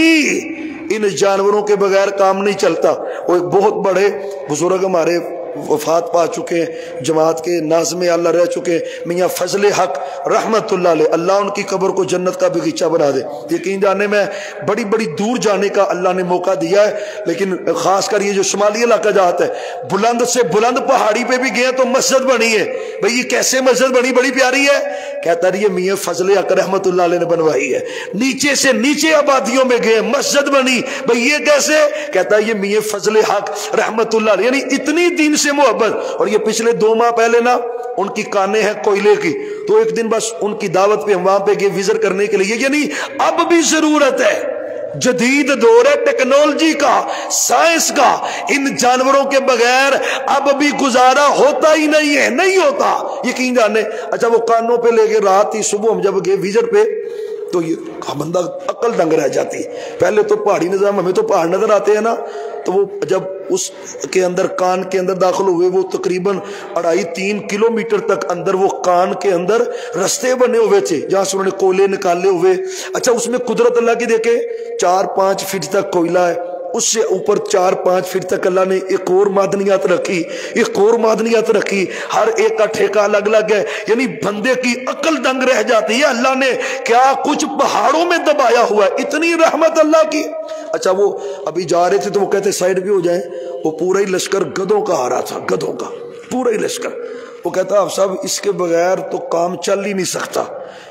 ان جانوروں کے بغیر کام نہیں چلتا۔ وہ ایک بہت بڑے بزرگ ہمارے وفات پا چکے ہیں، جماعت کے ناظم اللہ رہ چکے ہیں، میاں فضل حق رحمت اللہ علیہ، اللہ ان کی قبر کو جنت کا بغیچہ بنا دے۔ یقین جانے میں بڑی بڑی دور جانے کا اللہ نے موقع دیا ہے، لیکن خاص کر یہ جو شمالی علاقہ جاتا ہے، بلند سے بلند پہاڑی پہ بھی گئے تو مسجد بنی ہے، بھئی یہ کیسے مسجد بنی؟ بڑی پیاری ہے، کہتا رہی ہے میاں فضل حق رحمت اللہ علیہ نے بنوائی ہے۔ نیچے سے نیچے آبادیوں میں گئے مسجد بنی، بھئی یہ کیسے؟ کہتا ہے یہ میاں فضل حق رحمت اللہ علیہ، یعنی اتنی دین سے محبت۔ اور یہ پچھلے 2 ماہ پہلے نا ان کی کانیں ہیں کوئلے کی، تو ایک دن بس ان کی دعوت پہ ہم وہاں پہ گئے وزٹ کرنے کے لیے، یعنی اب بھی ضرورت ہے، جدید دور ہے ٹیکنالوجی کا، سائنس کا، ان جانوروں کے بغیر اب بھی گزارا ہوتا ہی نہیں ہے، نہیں ہوتا، یقین جانے۔ اچھا وہ کانوں پہ لے کے رات ہی صبح ہم جب گئے وزٹ پہ تو یہ بندہ عقل دنگ رہ جاتی۔ پہلے تو پہاڑی نظام، ہمیں تو پہاڑ نظر آتے ہیں نا، تو وہ جب اس کے اندر کان کے اندر داخل ہوئے، وہ تقریباً 2.5-3 کلومیٹر تک اندر وہ کان کے اندر رستے بنے ہوئے تھے جہاں سے انہوں نے کوئلے نکالے ہوئے۔ اچھا اس میں قدرت اللہ کی دیکھے، 4-5 فٹ تک کوئلہ ہے، اس سے اوپر 4-5 فٹ تک اللہ نے ایک اور معدنیات رکھی، ایک اور معدنیات رکھی، ہر ایک کا ٹھیکہ الگ الگ ہے، یعنی بندے کی عقل دنگ رہ جاتی ہے، اللہ نے کیا کچھ پہاڑوں میں دبایا ہوا ہے، اتنی رحمت اللہ کی۔ اچھا وہ ابھی جا رہے تھے تو وہ کہتے سائڈ بھی ہو جائیں، وہ پورا ہی لشکر گدھوں کا آ رہا تھا، گدھوں کا پورا ہی لشکر۔ وہ کہتا آپ صاحب اس کے بغیر تو کام چل ہی نہیں سکتا،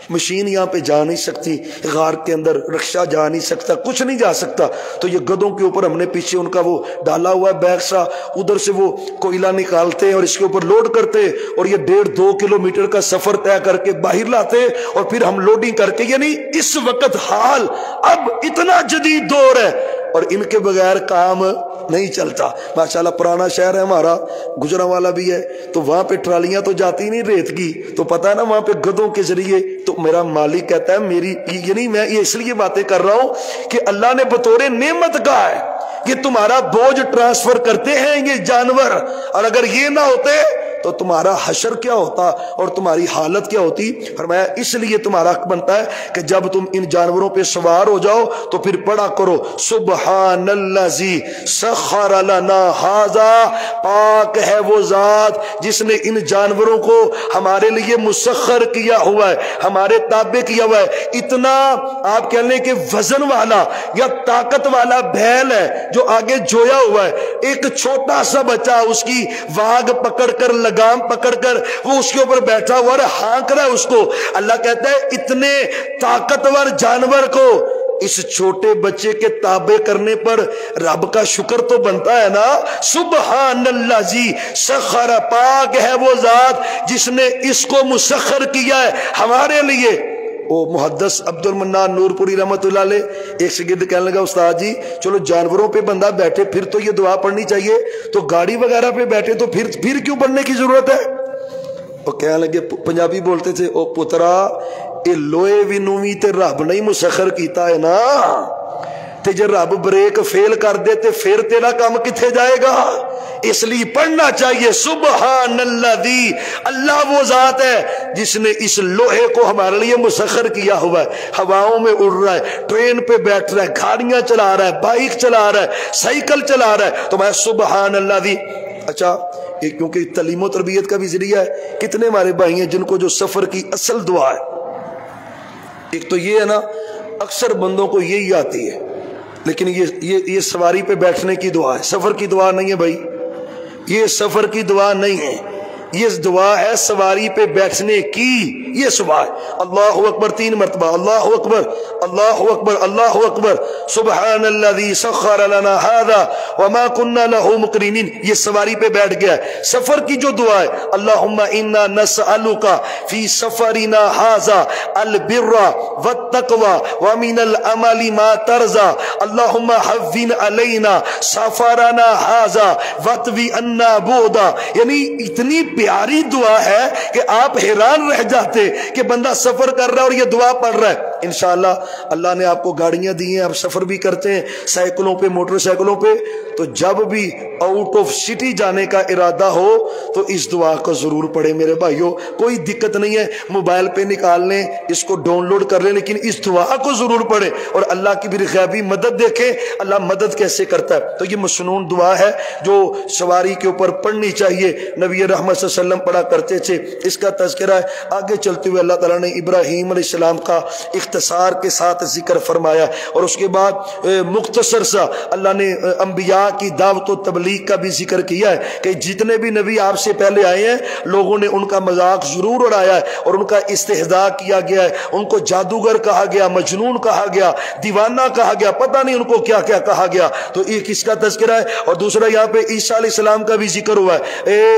مشین یہاں پہ جا نہیں سکتی، غار کے اندر رکشہ جا نہیں سکتا، کچھ نہیں جا سکتا، تو یہ گدھوں کے اوپر ہم نے پیچھے ان کا وہ ڈالا ہوا ہے بیگ سا، ادھر سے وہ کوئلہ نکالتے ہیں اور اس کے اوپر لوڈ کرتے، اور یہ 1.5-2 کلومیٹر کا سفر طے کر کے باہر لاتے، اور پھر ہم لوڈنگ کر کے، یعنی اس وقت حال اب اتنا جدید دور ہے اور ان کے بغیر کام نہیں چلتا۔ ماشاءاللہ پرانا شہر ہے ہمارا، گجرانوالا بھی ہے، تو وہاں پہ ٹرالیاں تو جاتی نہیں ریت کی، تو پتہ ہے نا وہاں پہ گدھوں کے ذریعے، تو میرا مالک کہتا ہے میری، یعنی میں یہ اس لیے باتیں کر رہا ہوں کہ اللہ نے بطور نعمت کہا ہے کہ تمہارا بوجھ ٹرانسفر کرتے ہیں یہ جانور، اور اگر یہ نہ ہوتے تو تمہارا حشر کیا ہوتا اور تمہاری حالت کیا ہوتی۔ فرمایا اس لیے تمہارا حق بنتا ہے کہ جب تم ان جانوروں پہ سوار ہو جاؤ تو پھر پڑھا کرو سبحان الذی سخر لنا ھذا، پاک ہے وہ ذات جس نے ان جانوروں کو ہمارے لیے مسخر کیا ہوا ہے، ہمارے تابع کیا ہوا ہے۔ اتنا آپ کہہ لیں کہ وزن والا یا طاقت والا بیل ہے جو آگے جویا ہوا ہے، ایک چھوٹا سا بچہ اس کی واگ پکڑ کر، لگام پکڑ کر وہ اس کے اوپر بیٹھا ہوا ہے، ہانک رہا ہے اس کو۔ اللہ کہتا ہے اتنے طاقتور جانور کو اس چھوٹے بچے کے تابع کرنے پر رب کا شکر تو بنتا ہے نا۔ سبحان الذی سخر، پاک ہے وہ ذات جس نے اس کو مسخر کیا ہے ہمارے لیے۔ وہ محدث عبد المنان نور پوری رحمت اللہ علیہ ایک شاگرد کہنے لگا استاد جی چلو جانوروں پہ بندہ بیٹھے پھر تو یہ دعا پڑھنی چاہیے، تو گاڑی وغیرہ پہ بیٹھے تو پھر کیوں پڑھنے کی ضرورت ہے؟ وہ کہنے لگے، پنجابی بولتے تھے، او پترا اے لوہے وی نویں تے رب نہیں مسخر کیتا ہے نا، تے جے رب بریک فیل کر دے تے پھر تیرا کام کتھے جائے گا؟ اس لیے پڑھنا چاہیے سبحان الذی، اللہ وہ ذات ہے جس نے اس لوہے کو ہمارے لیے مسخر کیا ہوا ہے، ہواؤں میں اڑ رہا ہے، ٹرین پہ بیٹھ رہا ہے، گاڑیاں چلا رہا ہے، بائک چلا رہا ہے، سائیکل چلا رہا ہے، تو میں سبحان الذی۔ اچھا کیونکہ تعلیم و تربیت کا بھی ذریعہ ہے، کتنے ہمارے بھائی ہیں جن کو جو سفر کی اصل دعا ہے، ایک تو یہ ہے نا اکثر بندوں کو یہی آتی ہے، لیکن یہ سواری پہ بیٹھنے کی دعا ہے، سفر کی دعا نہیں ہے بھائی، یہ سفر کی دعا نہیں ہے، یہ دعا ہے سواری پہ بیٹھنے کی، یہ دعا ہے۔ اللہ اکبر 3 مرتبہ، اللہ اکبر اللہ اکبر اللہ اکبر، سبحان الذی سخر لنا ھذا وما كنا له مقرنین، یہ سواری پہ بیٹھ گیا ہے۔ سفر کی جو دعا ہے، اللہم انا نسألک فی سفرنا ھذا البر والتقوى ومن العمل ما ترضى، اللہم حون علینا سفرنا ھذا واطوی عنا بعدا، یعنی اتنی پیاری دعا ہے کہ آپ حیران رہ جاتے کہ بندہ سفر کر رہا ہے اور یہ دعا پڑھ رہا ہے۔ انشاءاللہ اللہ نے آپ کو گاڑیاں دی ہیں، آپ سفر بھی کرتے ہیں سائیکلوں پہ، موٹر سائیکلوں پہ، تو جب بھی آؤٹ آف سٹی جانے کا ارادہ ہو تو اس دعا کو ضرور پڑھیں میرے بھائیوں، کوئی دقت نہیں ہے، موبائل پہ نکال لیں، اس کو ڈاؤن لوڈ کر لیں، لیکن اس دعا کو ضرور پڑھیں اور اللہ کی بھی غیبی مدد دیکھیں اللہ مدد کیسے کرتا ہے۔ تو یہ مسنون دعا ہے جو سواری کے اوپر پڑھنی چاہیے، نبی رحمت صلی اللہ علیہ وسلم پڑھا کرتے تھے، اس کا تذکرہ ہے۔ آگے چلتے ہوئے اللہ تعالیٰ نے ابراہیم علیہ السلام کا اختصار کے ساتھ ذکر فرمایا، اور اس کے بعد مختصر سا اللہ نے انبیاء کی دعوت و تبلیغ کا بھی ذکر کیا ہے کہ جتنے بھی نبی آپ سے پہلے آئے ہیں لوگوں نے ان کا مذاق ضرور اڑایا ہے اور ان کا استہزاء کیا گیا ہے، ان کو جادوگر کہا گیا، مجنون کہا گیا، دیوانہ کہا گیا، پتہ نہیں ان کو کیا کیا کہا گیا۔ تو ایک اس کا تذکرہ ہے، اور دوسرا یہاں پہ عیسیٰ علیہ السلام کا بھی ذکر ہوا ہے۔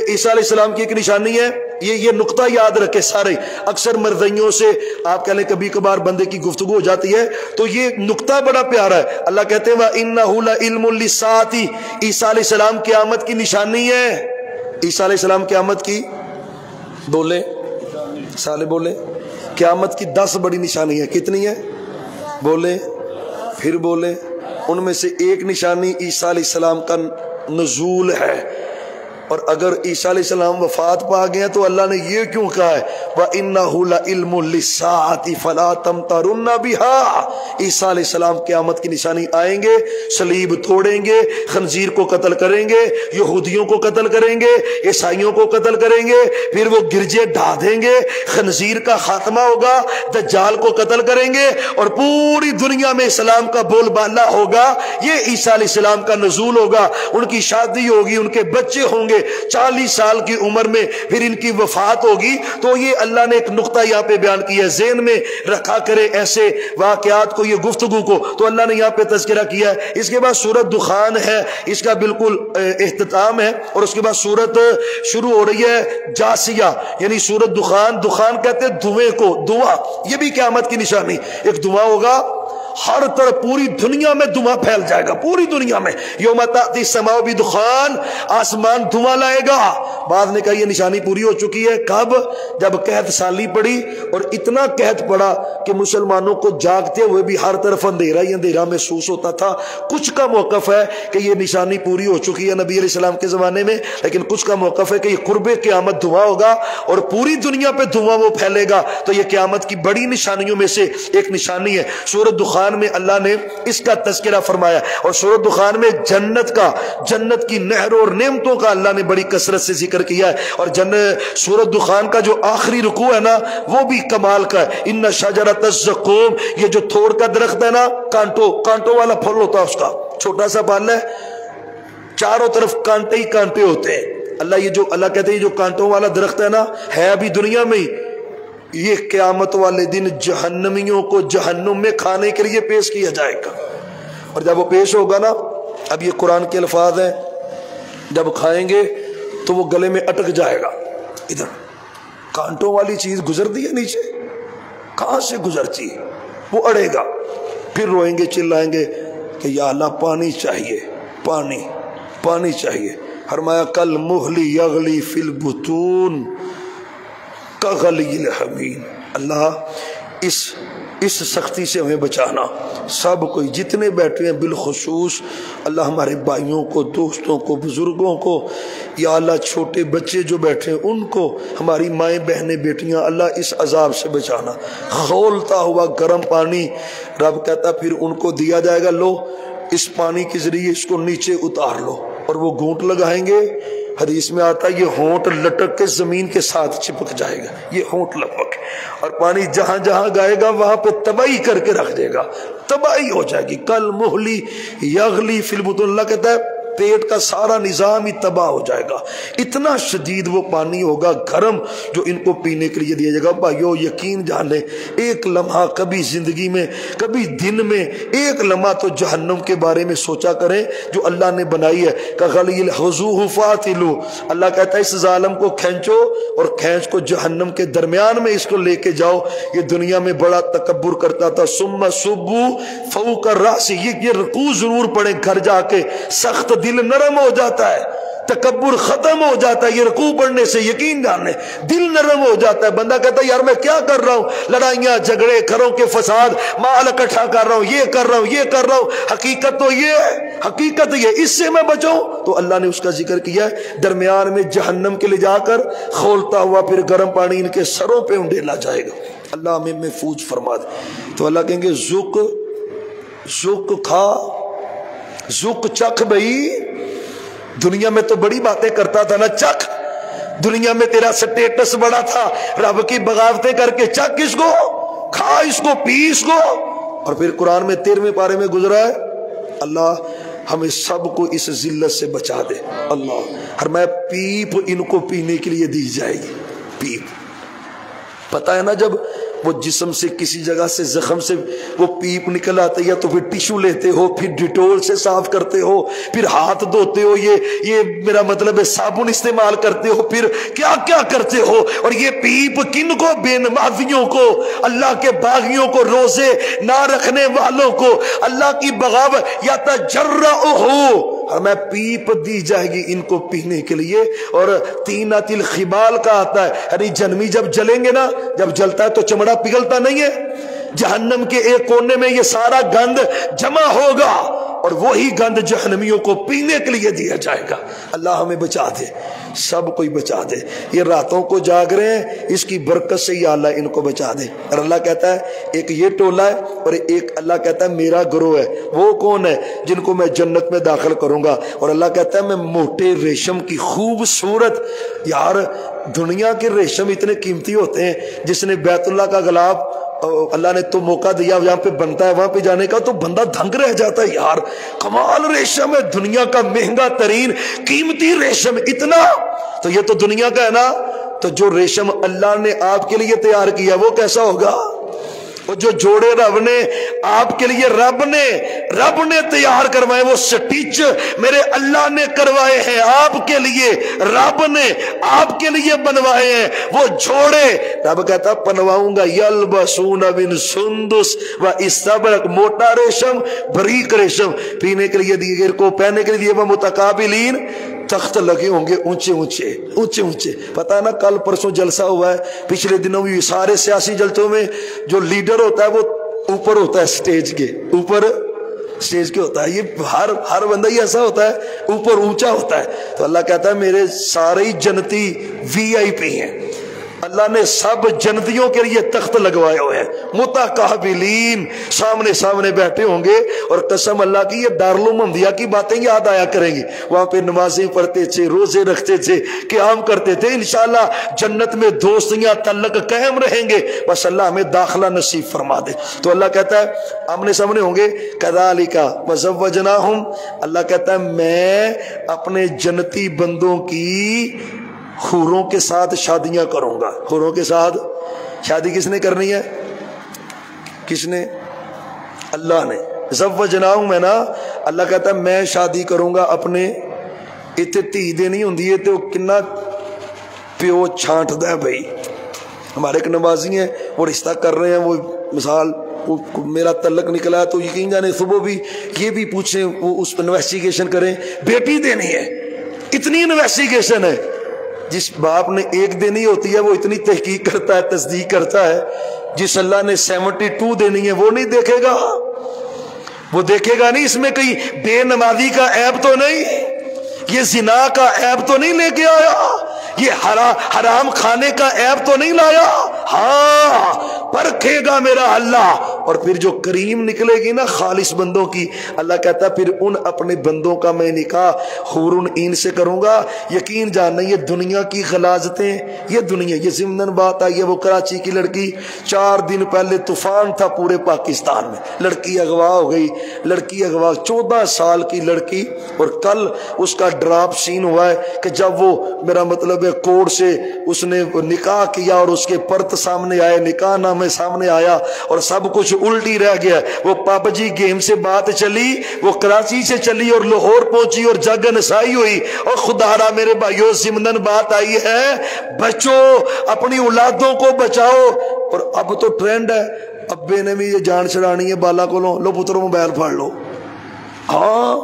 عیسیٰ علیہ السلام کی ایک نشانی ہے یہ نقطہ یاد رکھے سارے. اکثر مرضیوں سے آپ کہہ لیں کبھی کبھار بندے کی گفتگو ہو جاتی ہے تو یہ نقطہ بڑا پیارا ہے. اللہ کہتے ہیں وَإِنَّهُ لَعِلْمٌ لِلسَّاعَةِ عیسیٰ علیہ السلام قیامت کی نشانی ہے. عیسیٰ علیہ السلام قیامت کی بولے سالے بولے قیامت کی 10 بڑی نشانی ہے. کتنی ہے بولے پھر بولے. ان میں سے ایک نشانی عیسیٰ علیہ السلام کا نزول ہے. اور اگر عیسیٰ علیہ السلام وفات پا گئے تو اللہ نے یہ کیوں کہا ہے وَإِنَّهُ لَعِلْمٌ لِلسَّاعَةِ فَلَا تَمْتَرُنَّ بِهَا. عیسیٰ علیہ السلام قیامت کی نشانی آئیں گے, صلیب توڑیں گے, خنزیر کو قتل کریں گے, یہودیوں کو قتل کریں گے, عیسائیوں کو قتل کریں گے, پھر وہ گرجے ڈھا دیں گے, خنزیر کا خاتمہ ہوگا, دجال کو قتل کریں گے اور پوری دنیا میں اسلام کا بول بالا ہوگا. یہ عیسیٰ علیہ السلام کا نزول ہوگا. ان کی شادی ہوگی, ان کے بچے ہوں گے, 40 سال کی عمر میں پھر ان کی وفات ہوگی. تو یہ اللہ نے ایک نقطہ یہاں پہ بیان کیا ہے. ذہن میں رکھا کرے ایسے واقعات کو, یہ گفتگو کو, تو اللہ نے یہاں پہ تذکرہ کیا ہے. اس کے بعد سورت دخان ہے, اس کا بالکل اختتام ہے. اور اس کے بعد سورت شروع ہو رہی ہے جاسیہ, یعنی سورت دخان. دخان کہتے ہیں دھوئیں کو, دھواں. یہ بھی قیامت کی نشانی. ایک دھواں ہوگا, ہر طرف پوری دنیا میں دھواں پھیل جائے گا, پوری دنیا میں. یوم تأتی السماء بدخان, آسمان دھواں لائے گا. بعد نے کہا یہ نشانی پوری ہو چکی ہے. کب؟ جب قحط سالی پڑی, اور اتنا قحط پڑا کہ مسلمانوں کو جاگتے ہوئے بھی ہر طرف اندھیرا ہی اندھیرا محسوس ہوتا تھا. کچھ کا موقف ہے کہ یہ نشانی پوری ہو چکی ہے نبی علیہ السلام کے زمانے میں, لیکن کچھ کا موقف ہے کہ یہ قرب قیامت دھواں ہوگا اور پوری دنیا پہ دھواں وہ پھیلے گا. تو یہ قیامت کی بڑی نشانیوں میں سے ایک نشانی ہے. سورۃ دخان میں اللہ نے اس کا تذکرہ فرمایا, اور سورۃ دخان میں جنت کی نہروں اور نعمتوں کا اللہ نے بڑی کثرت سے ذکر کیا ہے. اور سورۃ دخان کا جو آخری رکوع ہے نا, وہ بھی کمال کا ہے. ان شجرۃ الزقوم, یہ جو تھوڑ کا درخت ہے نا, کانٹوں والا پھل ہوتا ہے, اس کا چھوٹا سا پھل ہے, چاروں طرف کانٹے ہی کانٹے ہوتے ہیں. اللہ کہتے ہیں جو کانٹوں والا درخت ہے نا, ہے ابھی دنیا میں ہی. یہ قیامت والے دن جہنمیوں کو جہنم میں کھانے کے لیے پیش کیا جائے گا. اور جب وہ پیش ہوگا نا, اب یہ قرآن کے الفاظ ہیں, جب کھائیں گے تو وہ گلے میں اٹک جائے گا. ادھر کانٹوں والی چیز گزرتی ہے نیچے, کہاں سے گزرتی, وہ اڑے گا. پھر روئیں گے, چلائیں گے کہ یا اللہ پانی چاہیے, پانی چاہیے. فرمایا کل مہلی یغلی فی البطون کغلی الحمیم. اللہ اس سختی سے ہمیں بچانا. سب کوئی جتنے بیٹھے ہیں, بالخصوص اللہ ہمارے بھائیوں کو, دوستوں کو, بزرگوں کو, یا اللہ چھوٹے بچے جو بیٹھے ہیں ان کو, ہماری مائیں بہنیں بیٹیاں, اللہ اس عذاب سے بچانا. کھولتا ہوا گرم پانی, رب کہتا پھر ان کو دیا جائے گا, لو اس پانی کے ذریعے اس کو نیچے اتار لو. اور وہ گھونٹ لگائیں گے. حدیث میں آتا ہے یہ ہونٹ لٹک کے زمین کے ساتھ چپک جائے گا, یہ ہونٹ لپک, اور پانی جہاں جہاں گائے گا وہاں پہ تباہی کر کے رکھ دے گا, تباہی ہو جائے گی. کل مہلی یغلی فی البطون, اللہ کہتا ہے پیٹ کا سارا نظام ہی تباہ ہو جائے گا. اتنا شدید وہ پانی ہوگا گرم جو ان کو پینے کے لیے دیا جائے گا. بھائیو یقین جان لیں, ایک لمحہ کبھی زندگی میں, کبھی دن میں ایک لمحہ تو جہنم کے بارے میں سوچا کریں جو اللہ نے بنائی ہے. کغلی الحضوہ فاتلو, اللہ کہتا ہے اس ظالم کو کھینچو اور کھینچ کو جہنم کے درمیان میں اس کو لے کے جاؤ. یہ دنیا میں بڑا تکبر کرتا تھا. ثم صبوا فوق الراس, یہ رکوع ضرور پڑھیں گھر جا کے, سخت دل نرم ہو جاتا ہے, تکبر ختم ہو جاتا ہے. یہ رکوع پڑھنے سے یقین جاننے دل نرم ہو جاتا ہے. بندہ کہتا ہے یار میں کیا کر رہا ہوں, لڑائیاں جھگڑے, گھروں کے فساد, مال اکٹھا کر رہا ہوں, یہ کر رہا ہوں, یہ کر رہا ہوں. حقیقت تو یہ ہے, حقیقت یہ, اس سے میں بچاؤں. تو اللہ نے اس کا ذکر کیا ہے, درمیان میں جہنم کے لے جا کر کھولتا ہوا پھر گرم پانی ان کے سروں پہ انڈیلا جائے گا. اللہ ہمیں محفوظ فرما دے. تو اللہ کہیں گے ذوق کھا, ذوق چکھ بھئی, دنیا میں تو بڑی باتیں کرتا تھا نا, چکھ. دنیا میں تیرا سٹیٹس بڑا تھا, رب کی بغاوتیں کر کے چکھ اس کو, کھا اس کو, پی اس کو. اور پھر قرآن میں 13ویں پارے میں گزرا ہے, اللہ ہمیں سب کو اس ذلت سے بچا دے. اللہ فرمایا پیپ ان کو پینے کے لیے دی جائے گی. پیپ پتہ ہے نا, جب وہ جسم سے کسی جگہ سے زخم سے وہ پیپ نکل آتے یا تو پھر ٹیشو لیتے ہو، پھر ڈیٹول سے صاف کرتے ہو، پھر ہاتھ دھوتے ہو، یہ میرا مطلب ہے صابن استعمال کرتے ہو، پھر کیا کیا کرتے ہو. اور یہ پیپ کن کو؟ بے نمازیوں کو، اللہ کے باغیوں کو، روزے نہ رکھنے والوں کو، اللہ کی بغاوت. یا تجرعہ، ہمیں پیپ دی جائے گی ان کو پینے کے لیے. اور تینۃ الخبال کا آتا ہے، یعنی جہنمی جب جلیں گے نا، جب جلتا ہے تو چمڑا پگھلتا نہیں ہے، جہنم کے ایک کونے میں یہ سارا گند جمع ہوگا اور وہی گند جہنمیوں کو پینے کے لیے دیا جائے گا. اللہ ہمیں بچا دے، سب کوئی بچا دے. یہ راتوں کو جاگ رہے ہیں، اس کی برکت سے یا اللہ ان کو بچا دے. اور اللہ کہتا ہے ایک یہ ٹولہ ہے اور ایک اللہ کہتا ہے میرا گروہ ہے. وہ کون ہے؟ جن کو میں جنت میں داخل کروں گا. اور اللہ کہتا ہے میں موٹے ریشم کی خوبصورت، یار دنیا کے ریشم اتنے قیمتی ہوتے ہیں. جس نے بیت اللہ کا غلاف اللہ نے تو موقع دیا جہاں پہ بنتا ہے وہاں پہ جانے کا تو بندہ دھنگ رہ جاتا ہے. یار کمال ریشم ہے، دنیا کا مہنگا ترین قیمتی ریشم اتنا. تو یہ تو دنیا کا ہے نا، تو جو ریشم اللہ نے آپ کے لیے تیار کیا وہ کیسا ہوگا؟ وہ جو جوڑے رب نے آپ کے لیے رب نے تیار کروائے، وہ سٹیچ میرے اللہ نے کروائے ہیں آپ کے لیے، رب نے آپ کے لیے بنوائے ہیں. وہ جوڑے رب کہتا بنواؤں گا، یلبسون من سندس و استبرق، موٹا ریشم بریک ریشم پینے کے لیے دیے گئے، کو پہننے کے لیے وہ متقابلین، تخت لگے ہوں گے اونچے اونچے. پتہ ہے نا کل پرسوں جلسہ ہوا ہے، پچھلے دنوں بھی سارے سیاسی جلسوں میں جو لیڈر ہوتا ہے وہ اوپر ہوتا ہے، سٹیج کے اوپر، سٹیج کے ہوتا ہے. یہ ہر بندہ ہی ایسا ہوتا ہے، اوپر اونچا ہوتا ہے. تو اللہ کہتا ہے میرے سارے ہی جنتی VIP ہیں. اللہ نے سب جنتیوں کے لیے تخت لگوائے ہوئے ہیں، متقابلین، سامنے بیٹھے ہوں گے. اور قسم اللہ کی یہ دارالمحمدیہ کی باتیں یاد آیا کریں گی. وہاں پہ نمازیں پڑھتے تھے، روزے رکھتے تھے، قیام کرتے تھے. انشاءاللہ جنت میں دوستیاں تعلق قائم رہیں گے. بس اللہ ہمیں داخلہ نصیب فرما دے. تو اللہ کہتا ہے آمنے سامنے ہوں گے. کذالک وزوجناہم، اللہ کہتا ہے میں اپنے جنتی بندوں کی حوروں کے ساتھ شادیاں کروں گا. حوروں کے ساتھ شادی کس نے کرنی ہے؟ کس نے؟ اللہ نے. زوجناہم میں نا، اللہ کہتا ہے میں شادی کروں گا اپنے. اتنے دھی دینی ہوں ہے تو کنا پیو چھانٹتا ہے. بھائی ہمارے ایک نمازی ہیں، وہ رشتہ کر رہے ہیں، وہ مثال میرا تعلق نکلا ہے تو یقین جانے صبح بھی یہ بھی پوچھیں، وہ اس پر انویسٹیگیشن کریں، بیٹی دینی ہے. اتنی انویسٹیگیشن ہے. جس باپ نے ایک دینی ہوتی ہے وہ اتنی تحقیق کرتا ہے، تصدیق کرتا ہے. جس اللہ نے 72 دینی ہے وہ نہیں دیکھے گا، وہ دیکھے گا نہیں اس میں کہیں بے نمازی کا عیب تو نہیں، یہ زنا کا عیب تو نہیں لے کے آیا، یہ حرام کھانے کا عیب تو نہیں لایا. ہاں پرکھے گا میرا اللہ. اور پھر جو کریم نکلے گی نا خالص بندوں کی، اللہ کہتا ہے پھر ان اپنے بندوں کا میں نکاح حورن عین سے کروں گا. یقین جاننا یہ دنیا کی غلاظتیں، یہ دنیا، یہ ضمن بات آئی ہے. وہ کراچی کی لڑکی 4 دن پہلے طوفان تھا پورے پاکستان میں، لڑکی اغوا ہو گئی. لڑکی اغوا 14 سال کی لڑکی، اور کل اس کا ڈراپ سین ہوا ہے کہ جب وہ میرا مطلب ہے کورٹ سے اس نے نکاح کیا اور اس کے پرت سامنے آئے، نکاح نامے سامنے آیا اور سب کچھ الٹی رہ گیا. وہ PUBG گیم سے بات چلی، وہ کراچی سے چلی اور لاہور پہنچی اور جگ نسائی ہوئی. اور خدا را میرے بھائیو ضمن بات آئی ہے، بچو اپنی اولادوں کو بچاؤ. اور اب تو ٹرینڈ ہے، ابے نے بھی یہ جان چھڑانی ہے بالا کو لو پترو موبائل پھاڑ لو. ہاں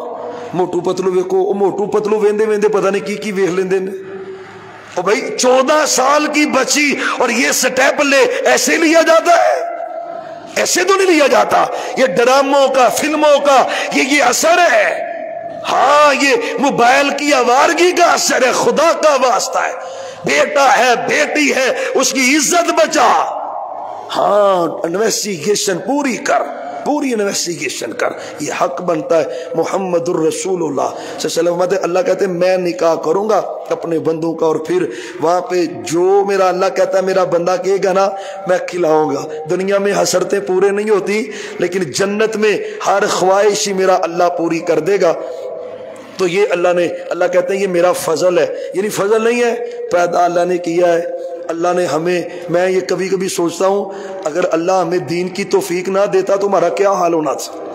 موٹو پتلو ویکو، موٹو پتلو ویندے ویندے پتہ نہیں کی ویکھ لیندے نے. اور بھائی 14 سال کی بچی اور یہ سٹیپ لے، ایسے لیا جاتا ہے؟ ایسے تو نہیں لیا جاتا. یہ ڈراموں کا، فلموں کا یہ اثر ہے. ہاں یہ موبائل کی آوارگی کا اثر ہے. خدا کا واسطہ ہے، بیٹا ہے بیٹی ہے اس کی عزت بچا. ہاں انویسٹیگیشن پوری کر، پوری انویسٹیگیشن کر، یہ حق بنتا ہے. محمد الرسول اللہ صلی اللہ علیہ وسلم، اللہ کہتے ہیں میں نکاح کروں گا اپنے بندوں کا، اور پھر وہاں پہ جو میرا اللہ کہتا ہے میرا بندہ کہے گا نا میں کھلاؤں گا. دنیا میں حسرتیں پورے نہیں ہوتی، لیکن جنت میں ہر خواہش ہی میرا اللہ پوری کر دے گا. تو یہ اللہ کہتے ہیں یہ میرا فضل ہے. یعنی فضل نہیں ہے، پیدا اللہ نے کیا ہے اللہ نے ہمیں، میں یہ کبھی کبھی سوچتا ہوں اگر اللہ ہمیں دین کی توفیق نہ دیتا تو ہمارا کیا حال ہونا تھا۔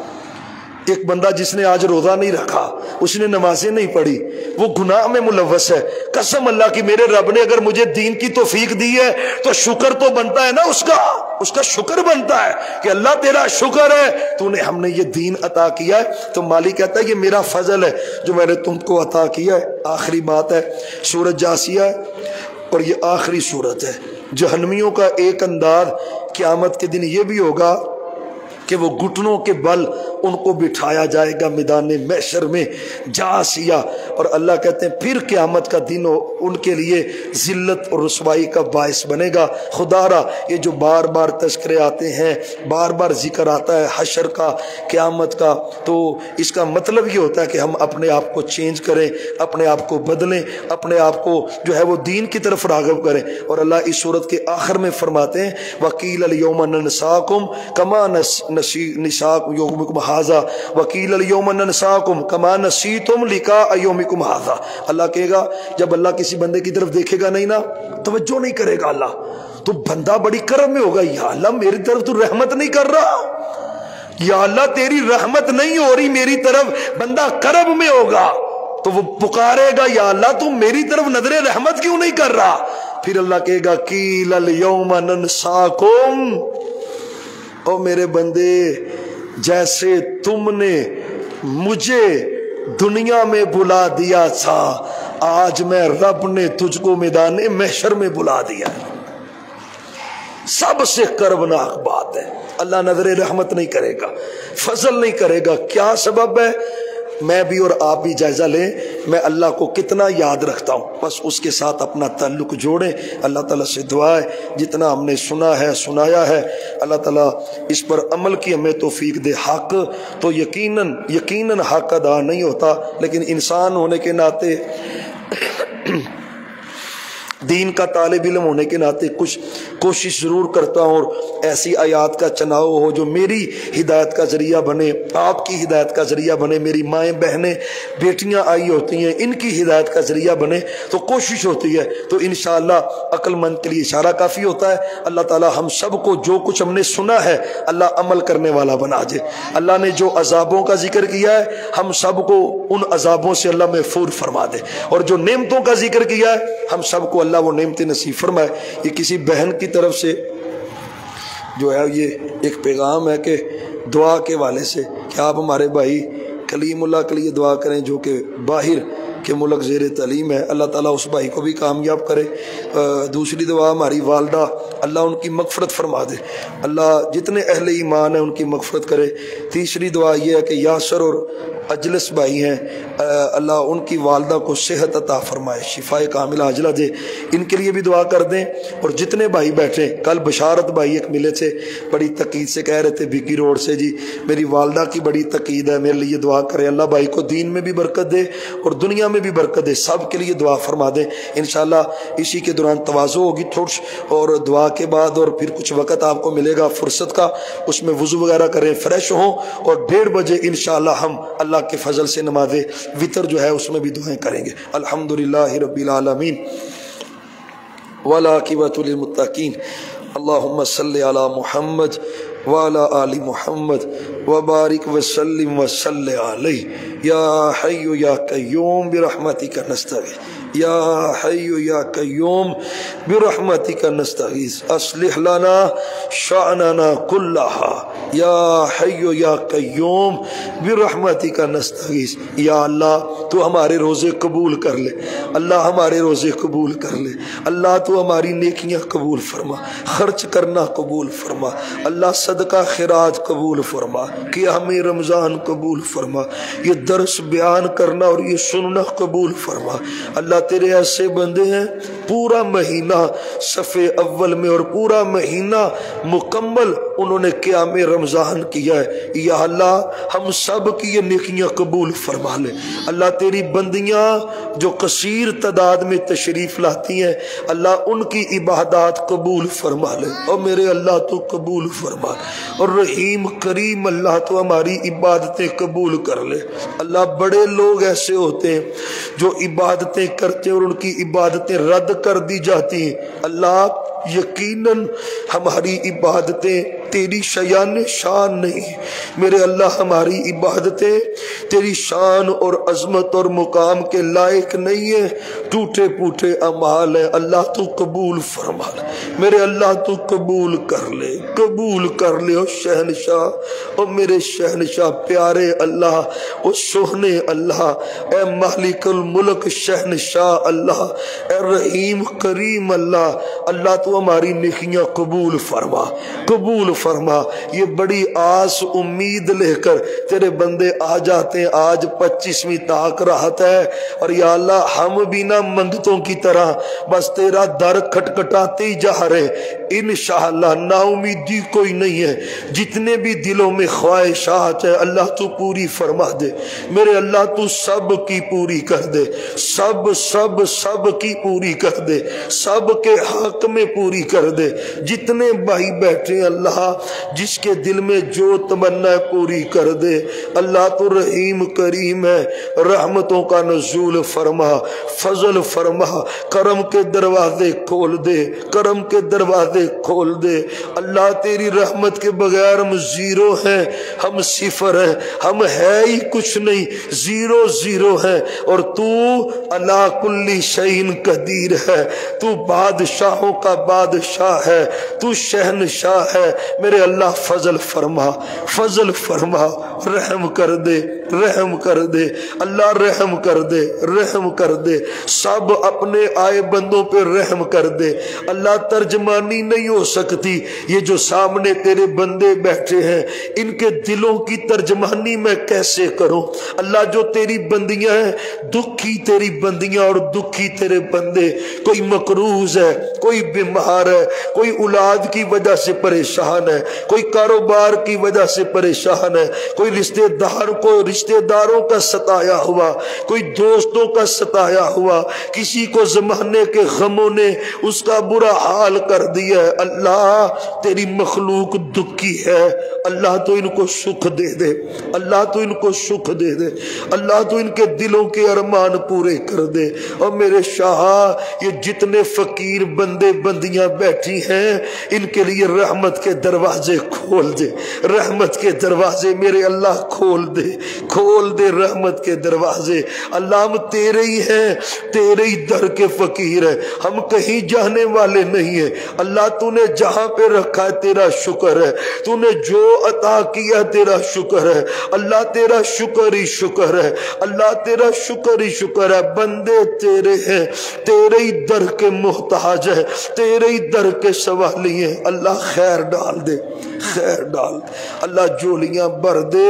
ایک بندہ جس نے آج روزہ نہیں رکھا، اس نے نمازیں نہیں پڑھی، وہ گناہ میں ملوث ہے، قسم اللہ کی میرے رب نے اگر مجھے دین کی توفیق دی ہے تو شکر تو بنتا ہے نا، اس کا شکر بنتا ہے کہ اللہ تیرا شکر ہے تو نے ہم نے یہ دین عطا کیا ہے۔ تو مالک کہتا ہے یہ میرا فضل ہے جو میں نے تم کو عطا کیا ہے۔ آخری بات ہے سورۃ جاسیہ ہے اور یہ آخری سورت ہے۔ جہنمیوں کا ایک انداز قیامت کے دن یہ بھی ہوگا کہ وہ گھٹنوں کے بل ان کو بٹھایا جائے گا میدان محشر میں جاسیہ، اور اللہ کہتے ہیں پھر قیامت کا دن ان کے لیے ذلت اور رسوائی کا باعث بنے گا۔ خدا را یہ جو بار بار تذکرے آتے ہیں، بار بار ذکر آتا ہے حشر کا، قیامت کا، تو اس کا مطلب یہ ہوتا ہے کہ ہم اپنے آپ کو چینج کریں، اپنے آپ کو بدلیں، اپنے آپ کو جو ہے وہ دین کی طرف راغب کریں۔ اور اللہ اس سورت کے آخر میں فرماتے ہیں وَقِيلَ الْيَوْمَ نَنْسَاكُمْ كَمَا نَسِيتُمْ يَوْمَكُمْ هَذَا وَقِيلَ الْيَوْمَ نَنْسَاكُمْ كَمَا نَسِيتُمْ لِقَاءَ يَوْمِكُمْ هَذَا۔ اللہ کہے گا جب اللہ کسی بندے کی طرف دیکھے گا نہیں نا، توجہ نہیں کرے گا اللہ، تو بندہ بڑی کرم میں ہوگا، یا اللہ میری طرف تو رحمت نہیں کر رہا، یا اللہ تیری رحمت نہیں ہو رہی میری طرف، بندہ کرم میں ہوگا تو وہ پکارے گا یا اللہ تو میری طرف نظر رحمت کیوں نہیں کر رہا۔ پھر اللہ کہے گا قِيلَ الْيَوْمَ نَنْسَاكُمْ، او میرے بندے جیسے تم نے مجھے دنیا میں بلا دیا تھا، آج میں رب نے تجھ کو میدان محشر میں بلا دیا ہے۔ سب سے کربناک بات ہے، اللہ نظر رحمت نہیں کرے گا، فضل نہیں کرے گا۔ کیا سبب ہے؟ میں بھی اور آپ بھی جائزہ لیں میں اللہ کو کتنا یاد رکھتا ہوں، بس اس کے ساتھ اپنا تعلق جوڑیں۔ اللہ تعالیٰ سے دعا ہے جتنا ہم نے سنا ہے سنایا ہے، اللہ تعالیٰ اس پر عمل کی ہمیں توفیق دے۔ حق تو یقیناً حق ادا نہیں ہوتا، لیکن انسان ہونے کے ناطے دین کا طالب علم ہونے کے ناطے کچھ کوشش ضرور کرتا ہوں، اور ایسی آیات کا چناؤ ہو جو میری ہدایت کا ذریعہ بنے، آپ کی ہدایت کا ذریعہ بنے، میری مائیں بہنیں بیٹیاں آئی ہوتی ہیں ان کی ہدایت کا ذریعہ بنے، تو کوشش ہوتی ہے۔ تو انشاءاللہ عقل مند کے لیے اشارہ کافی ہوتا ہے۔ اللہ تعالی ہم سب کو جو کچھ ہم نے سنا ہے اللہ عمل کرنے والا بنا دے۔ اللہ نے جو عذابوں کا ذکر کیا ہے ہم سب کو ان عذابوں سے اللہ محفوظ فرما دے، اور جو نعمتوں کا ذکر کیا ہے ہم سب کو اللہ وہ نعمتیں نصیب فرمائے۔ یہ کسی بہن کی طرف سے جو ہے یہ ایک پیغام ہے کہ دعا کے والے سے کہ آپ ہمارے بھائی کلیم اللہ کے لیے دعا کریں جو کہ باہر کے ملک زیر تعلیم ہے، اللہ تعالیٰ اس بھائی کو بھی کامیاب کرے۔ دوسری دعا ہماری والدہ، اللہ ان کی مغفرت فرما دے، اللہ جتنے اہل ایمان ہیں ان کی مغفرت کرے۔ تیسری دعا یہ ہے کہ یاسر اور اجلس بھائی ہیں، اللہ ان کی والدہ کو صحت عطا فرمائے، شفاء کاملہ عاجلہ دے، ان کے لیے بھی دعا کر دیں۔ اور جتنے بھائی بیٹھے، کل بشارت بھائی ایک ملے تھے، بڑی تقید سے کہہ رہے تھے بھیکی روڈ سے، جی میری والدہ کی بڑی تقید ہے، میرے لیے دعا کریں، اللہ بھائی کو دین میں بھی برکت دے اور دنیا میں بھی برکت دے، سب کے لیے دعا فرما دیں۔ انشاءاللہ اسی کے دوران تواضع ہوگی تھوڑی، اور دعا کے بعد اور پھر کچھ وقت آپ کو ملے گا فرصت کا، اس میں وضو وغیرہ کریں، فریش ہوں، اور 1:30 بجے انشاءاللہ ہم اللہ کے فضل سے نماز وتر جو ہے اس میں بھی دعائیں کریں گے۔ الحمدللہ رب العالمین والعاقبۃ للمتقین، اللہم صلی علی محمد وعلی آل محمد وبارک وسلم وصلی علیہ یا حی یا قیوم برحمتک نستغیث، یا حی یا قیوم برحمتک نستغیث اصلح لنا شأننا کلہا، یا حی یا قیوم برحمتک نستغیث۔ یا اللہ تو ہمارے روزے قبول کر لے، اللہ ہمارے روزے قبول کر لے، اللہ تو ہماری نیکیاں قبول فرما، خرچ کرنا قبول فرما، اللہ صدقہ خیرات قبول فرما، قیام رمضان قبول فرما، یہ درس بیان کرنا اور یہ سننا قبول فرما۔ اللہ تیرے ایسے بندے ہیں پورا مہینہ صفحے اول میں اور پورا مہینہ مکمل انہوں نے قیام رمضان کیا ہے، یا اللہ ہم سب کی یہ نیکیاں قبول فرما لے۔ اللہ تیری بندیاں جو کثیر تعداد میں تشریف لاتی ہیں اللہ ان کی عبادات قبول فرما لے، اور میرے اللہ تو قبول فرما، اور رحیم کریم اللہ تو ہماری عبادتیں قبول کر لے۔ اللہ بڑے لوگ ایسے ہوتے ہیں جو عبادتیں کر کرتے اور ان کی عبادتیں رد کر دی جاتی ہیں، اللہ یقیناً ہماری عبادتیں تیری شیان شان نہیں، میرے اللہ ہماری عبادتیں تیری شان اور عظمت اور مقام کے لائق نہیں ہیں، ٹوٹے پوٹے اعمال ہیں، اللہ تو قبول فرما لے، میرے اللہ تو قبول کر لے، قبول کر لے۔ او شہنشاہ، او میرے شہنشاہ پیارے اللہ، او سوہنے اللہ، اے مالک الملک شہنشاہ اللہ، اے رحیم کریم اللہ، اللہ تو ہماری نیکیاں قبول فرما، قبول فرما۔ یہ بڑی آس امید لے کر تیرے بندے آ جاتے ہیں، آج 25ویں طاق رات ہے، اور یا اللہ ہم بھی نہ منگتوں کی طرح بس تیرا در کھٹکھٹاتے ہی جا رہے، انشاءاللہ نا امیدی کوئی نہیں ہے، جتنے بھی دلوں میں خواہشات ہیں اللہ تو پوری فرما دے، میرے اللہ تو سب کی پوری کر دے، سب سب سب کی پوری کر دے، سب کے حق میں پوری کر دے، جتنے بھائی بیٹھے اللہ جس کے دل میں جو تمنا ہے پوری کر دے، اللہ تو رحیم کریم ہے، رحمتوں کا نزول فرما، فضل فرما، کرم کے دروازے کھول دے، کرم کے دروازے کھول دے، اللہ تیری رحمت کے بغیر ہم زیرو ہیں، ہم صفر ہیں، ہم ہے ہی کچھ نہیں، زیرو زیرو ہیں، اور تو علی کل شیء قدیر ہے، تو بادشاہوں کا بادشاہ ہے، تو شہنشاہ ہے، میرے اللہ فضل فرما، فضل فرما، رحم کر دے، رحم کر دے اللہ، رحم کر دے، رحم کر دے، سب اپنے آئے بندوں پہ رحم کر دے اللہ۔ ترجمانی نہیں ہو سکتی، یہ جو سامنے تیرے بندے بیٹھے ہیں ان کے دلوں کی ترجمانی میں کیسے کروں اللہ؟ جو تیری بندیاں ہیں، دکھی تیری بندیاں اور دکھی تیرے بندے، کوئی مقروض ہے، کوئی بیمار ہے، کوئی اولاد کی وجہ سے پریشان ہے، کوئی کاروبار کی وجہ سے پریشان ہے، کوئی رشتہ داروں کا ستایا ہوا، کوئی دوستوں کا ستایا ہوا، کسی کو زمانے کے غموں نے اس کا برا حال کر دیا ہے، اللہ تیری مخلوق دکھی ہے، اللہ تو ان کو سکھ دے دے، اللہ تو ان کو سکھ دے دے، اللہ تو ان کے دلوں کے ارمان پورے کر دے۔ اور میرے شاہ یہ جتنے فقیر بندے بندیاں بیٹھی ہیں ان کے لیے رحمت کے دروازے کھول دے، رحمت کے دروازے میرے اللہ کھول دے، کھول دے رحمت کے دروازے اللہ۔ ہم تیرے ہی ہیں، تیرے ہی در کے فقیر ہیں، ہم کہیں جانے والے نہیں ہیں اللہ۔ تو نے جہاں پہ رکھا ہے تیرا شکر ہے، تو نے جو عطا کیا تیرا شکر ہے اللہ، تیرا شکر ہی شکر ہے اللہ، تیرا شکر ہی شکر ہے۔ بندے تیرے ہیں، تیرے ہی در کے محتاج ہیں، تیرے ہی در کے سوالی ہیں اللہ، خیر ڈال دے، خیر ڈال دے اللہ، جولیاں بھر دے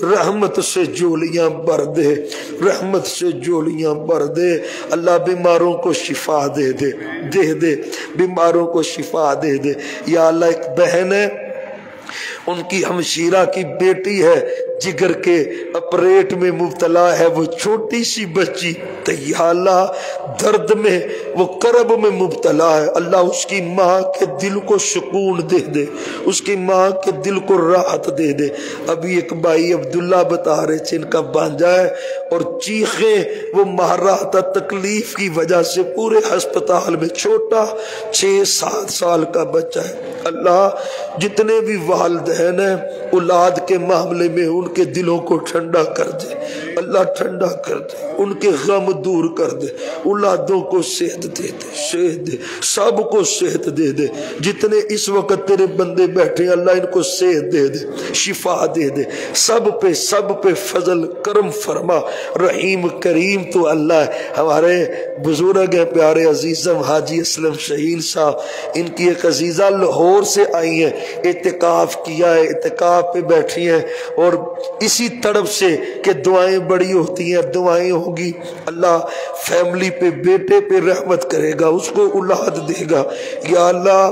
رحمت سے، جولیاں بھر دے رحمت سے، جولیاں بھر دے اللہ۔ بیماروں کو شفا دے دے، دے دے بیماروں کو شفا دے دے یا اللہ۔ ایک بہن ہے، ان کی ہمشیرہ کی بیٹی ہے، جگر کے اپریٹ میں مبتلا ہے، وہ چھوٹی سی بچی، تو یا اللہ درد میں وہ کرب میں مبتلا ہے اللہ، اس کی ماں کے دل کو سکون دے دے، اس کی ماں کے دل کو راحت دے دے۔ ابھی ایک بھائی عبداللہ بتا رہے تھے، ان کا بانجا ہے اور چیخیں وہ مار رہا تھا تکلیف کی وجہ سے، پورے ہسپتال میں، چھوٹا 6-7 سال کا بچہ ہے اللہ۔ جتنے بھی والدین ہیں اولاد کے معاملے میں ان کے دلوں کو ٹھنڈا کر دے اللہ، ٹھنڈا کر دے، ان کے غم دور کر دے، اولادوں کو صحت دے دے، صحت دے، سب کو صحت دے دے۔ جتنے اس وقت تیرے بندے بیٹھے اللہ، ان کو صحت دے دے، شفا دے دے، سب پہ فضل کرم فرما، رحیم کریم تو اللہ ہے۔ ہمارے بزرگ ہیں پیارے عزیزم حاجی اسلم شہین صاحب، ان کی ایک عزیزہ لاہور سے آئی ہیں، اعتکاف کیا ہے، اعتکاف پہ بیٹھی ہیں، اور اسی طرف سے کہ دعائیں بڑی ہوتی ہیں، دعائیں ہوگی اللہ فیملی پہ، بیٹے پہ رحمت کرے گا، اس کو اولاد دے گا یا اللہ۔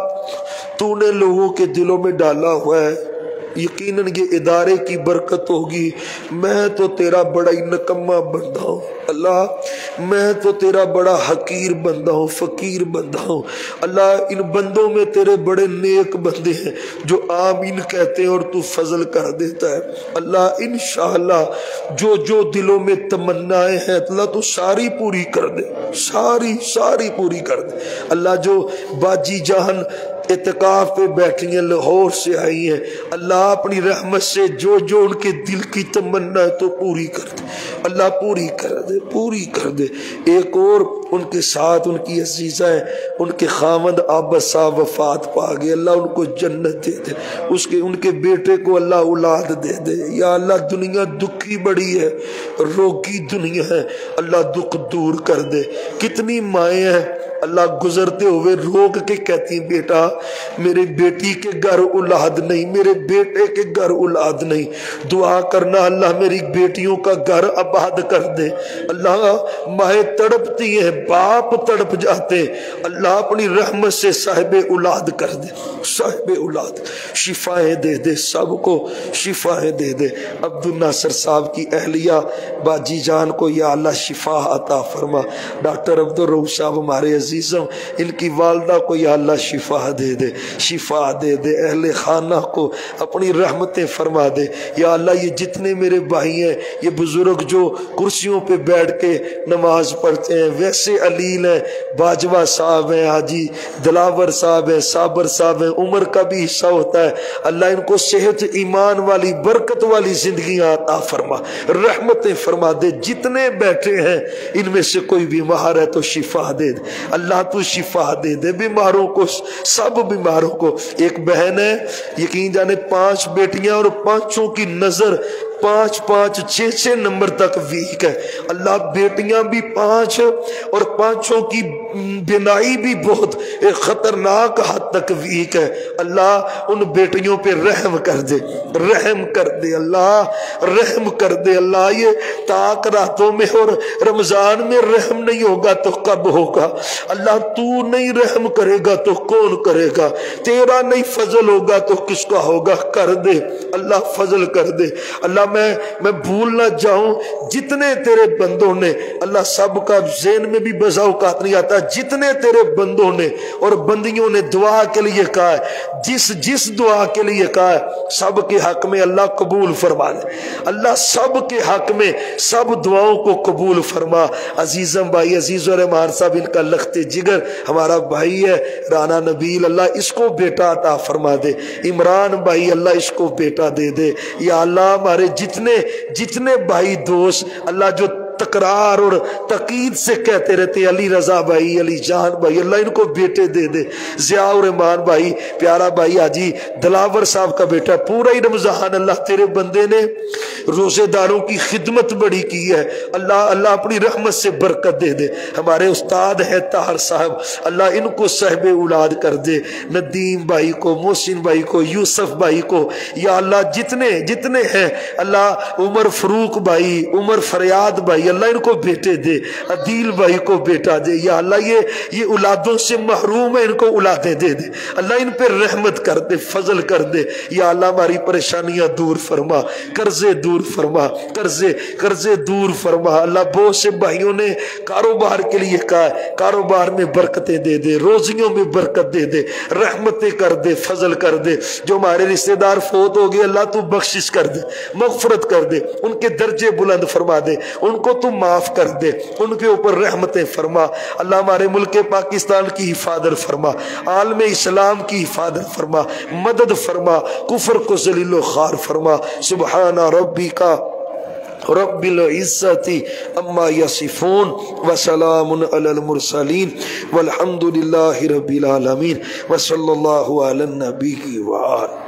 تو نے لوگوں کے دلوں میں ڈالا ہوا ہے، یقیناً یہ ادارے کی برکت ہوگی۔ میں تو تیرا بڑا ہی نکما بندہ ہوں، اللہ میں تو تیرا بڑا حقیر بندہ ہوں، فقیر بندہ ہوں۔ اللہ ان بندوں میں تیرے بڑے نیک بندے ہیں جو آمین کہتے ہیں اور تو فضل کر دیتا ہے۔ اللہ انشاءاللہ جو جو دلوں میں تمنائیں ہیں اللہ تو ساری پوری کر دے، ساری پوری کر دے۔ اللہ جو باجی جان اعتکاف پہ بیٹھی ہیں، لاہور سے آئی ہیں، اللہ اپنی رحمت سے جو جو ان کے دل کی تمنا ہے تو پوری کر دے، اللہ پوری کر دے، پوری کر دے۔ ایک اور ان کے ساتھ ان کی عزیزہ ہیں، ان کے خامد عابد صاحب وفات پا گئے، اللہ ان کو جنت دے دے، ان کے بیٹے کو اللہ اولاد دے دے۔ یا اللہ دنیا دکھی بڑی ہے، روگی دنیا ہے، اللہ دکھ دور کر دے۔ کتنی مائیں ہیں اللہ گزرتے ہوئے روک کے کہتی ہیں بیٹا میرے بیٹی کے گھر اولاد نہیں، میرے بیٹے کے گھر اولاد نہیں، دعا کرنا اللہ میری بیٹیوں کا گھر آباد کر دے۔ اللہ مائیں تڑپتی ہیں، باپ تڑپ جاتے، اللہ اپنی رحمت سے صاحب اولاد کر دے، صاحب اولاد شفائیں دے دے، سب کو شفائیں دے دے۔ عبد الناصر صاحب کی اہلیہ باجی جان کو یا اللہ شفا عطا فرما۔ ڈاکٹر عبد الرؤوف صاحب ہمارے عزیزوں، ان کی والدہ کو یا اللہ شفا دے دے، شفا دے دے۔ اہل خانہ کو اپنی رحمتیں فرما دے۔ یا اللہ یہ جتنے میرے بھائی ہیں، یہ بزرگ جو کرسیوں پہ بیٹھ کے نماز پڑھتے ہیں، ویسے علیل ہیں، باجوہ صاحب ہیں، حاجی دلاور صاحب ہیں، صابر صاحب ہیں، عمر کا بھی حصہ ہوتا ہے، اللہ ان کو صحت ایمان والی برکت والی زندگیاں عطا فرما، رحمتیں فرما دے۔ جتنے بیٹھے ہیں ان میں سے کوئی بیمار ہے تو شفا دے دے، اللہ تو شفا دے دے بیماروں کو، سب بیماروں کو۔ ایک بہن ہے، یقین جانے 5 بیٹیاں اور 5 کی نظر 5 6 نمبر تک ویک ہے۔ اللہ بیٹیاں بھی 5 اور 5 کی بینائی بھی بہت خطرناک حد تک ویک ہے۔ اللہ ان بیٹیوں پہ رحم کر دے، رحم کر دے، اللہ رحم کر دے۔ اللہ یہ تاک راتوں میں اور رمضان میں رحم نہیں ہوگا تو کب ہوگا؟ اللہ تو نہیں رحم کرے گا تو کون کرے گا؟ تیرا نہیں فضل ہوگا تو کس کا ہوگا؟ کر دے اللہ، فضل کر دے اللہ۔ میں بھول نہ جاؤں جتنے تیرے بندوں نے، اللہ سب کا ذہن میں بھی بسا اوقات نہیں آتا، جتنے تیرے بندوں نے اور بندیوں نے دعا کے لیے کہا ہے، جس دعا کے لیے کہا ہے، سب کے حق میں اللہ قبول فرما لے۔ اللہ سب کے حق میں سب دعاؤں کو قبول فرما۔ عزیزم بھائی عزیز الرحمان صاحب، ان کا لخت جگر ہمارا بھائی ہے رانا نبیل، اللہ اس کو بیٹا عطا فرما دے۔ عمران بھائی اللہ اس کو بیٹا دے دے۔ یا اللہ ہمارے جتنے بھائی دوست اللہ جو تکرار اور تقید سے کہتے رہتے، علی رضا بھائی، علی جان بھائی، اللہ ان کو بیٹے دے دے۔ ضیاء الرحمان بھائی، پیارا بھائی حاجی دلاور صاحب کا بیٹا، پورا ہی رمضان اللہ تیرے بندے نے روزے داروں کی خدمت بڑی کی ہے، اللہ اپنی رحمت سے برکت دے دے۔ ہمارے استاد ہے طاہر صاحب، اللہ ان کو صاحب اولاد کر دے۔ ندیم بھائی کو، محسن بھائی کو، یوسف بھائی کو، یا اللہ جتنے ہیں اللہ، عمر فروق بھائی، عمر فریاد بھائی، اللہ ان کو بیٹے دے۔ عدیل بھائی کو بیٹا دے۔ یا اللہ یہ اولادوں سے محروم ہے، ان کو اولادیں دے دے اللہ، ان پہ رحمت کر دے، فضل کر دے۔ یا اللہ ہماری پریشانیاں دور فرما، قرضے دور فرما، قرضے دور فرما۔ اللہ بہت سے بھائیوں نے کاروبار کے لیے کہا ہے، کاروبار میں برکتیں دے دے، روزیوں میں برکت دے دے، رحمتیں کر دے، فضل کر دے۔ جو ہمارے رشتہ دار فوت ہو گئے اللہ تو بخشش کر دے، مغفرت کر دے، ان کے درجے بلند فرما دے، ان کو تو معاف کر دے، ان کے اوپر رحمتیں فرما۔ اللہ ہمارے ملک پاکستان کی حفاظت فرما، عالم اسلام کی حفاظت فرما، مدد فرما، کفر کو ذلیل و خوار فرما۔ سبحان ربک رب العزت اما یصفون وسلام علی المرسلین والحمد للہ رب العالمین وصلی اللہ علی النبی وآلہ۔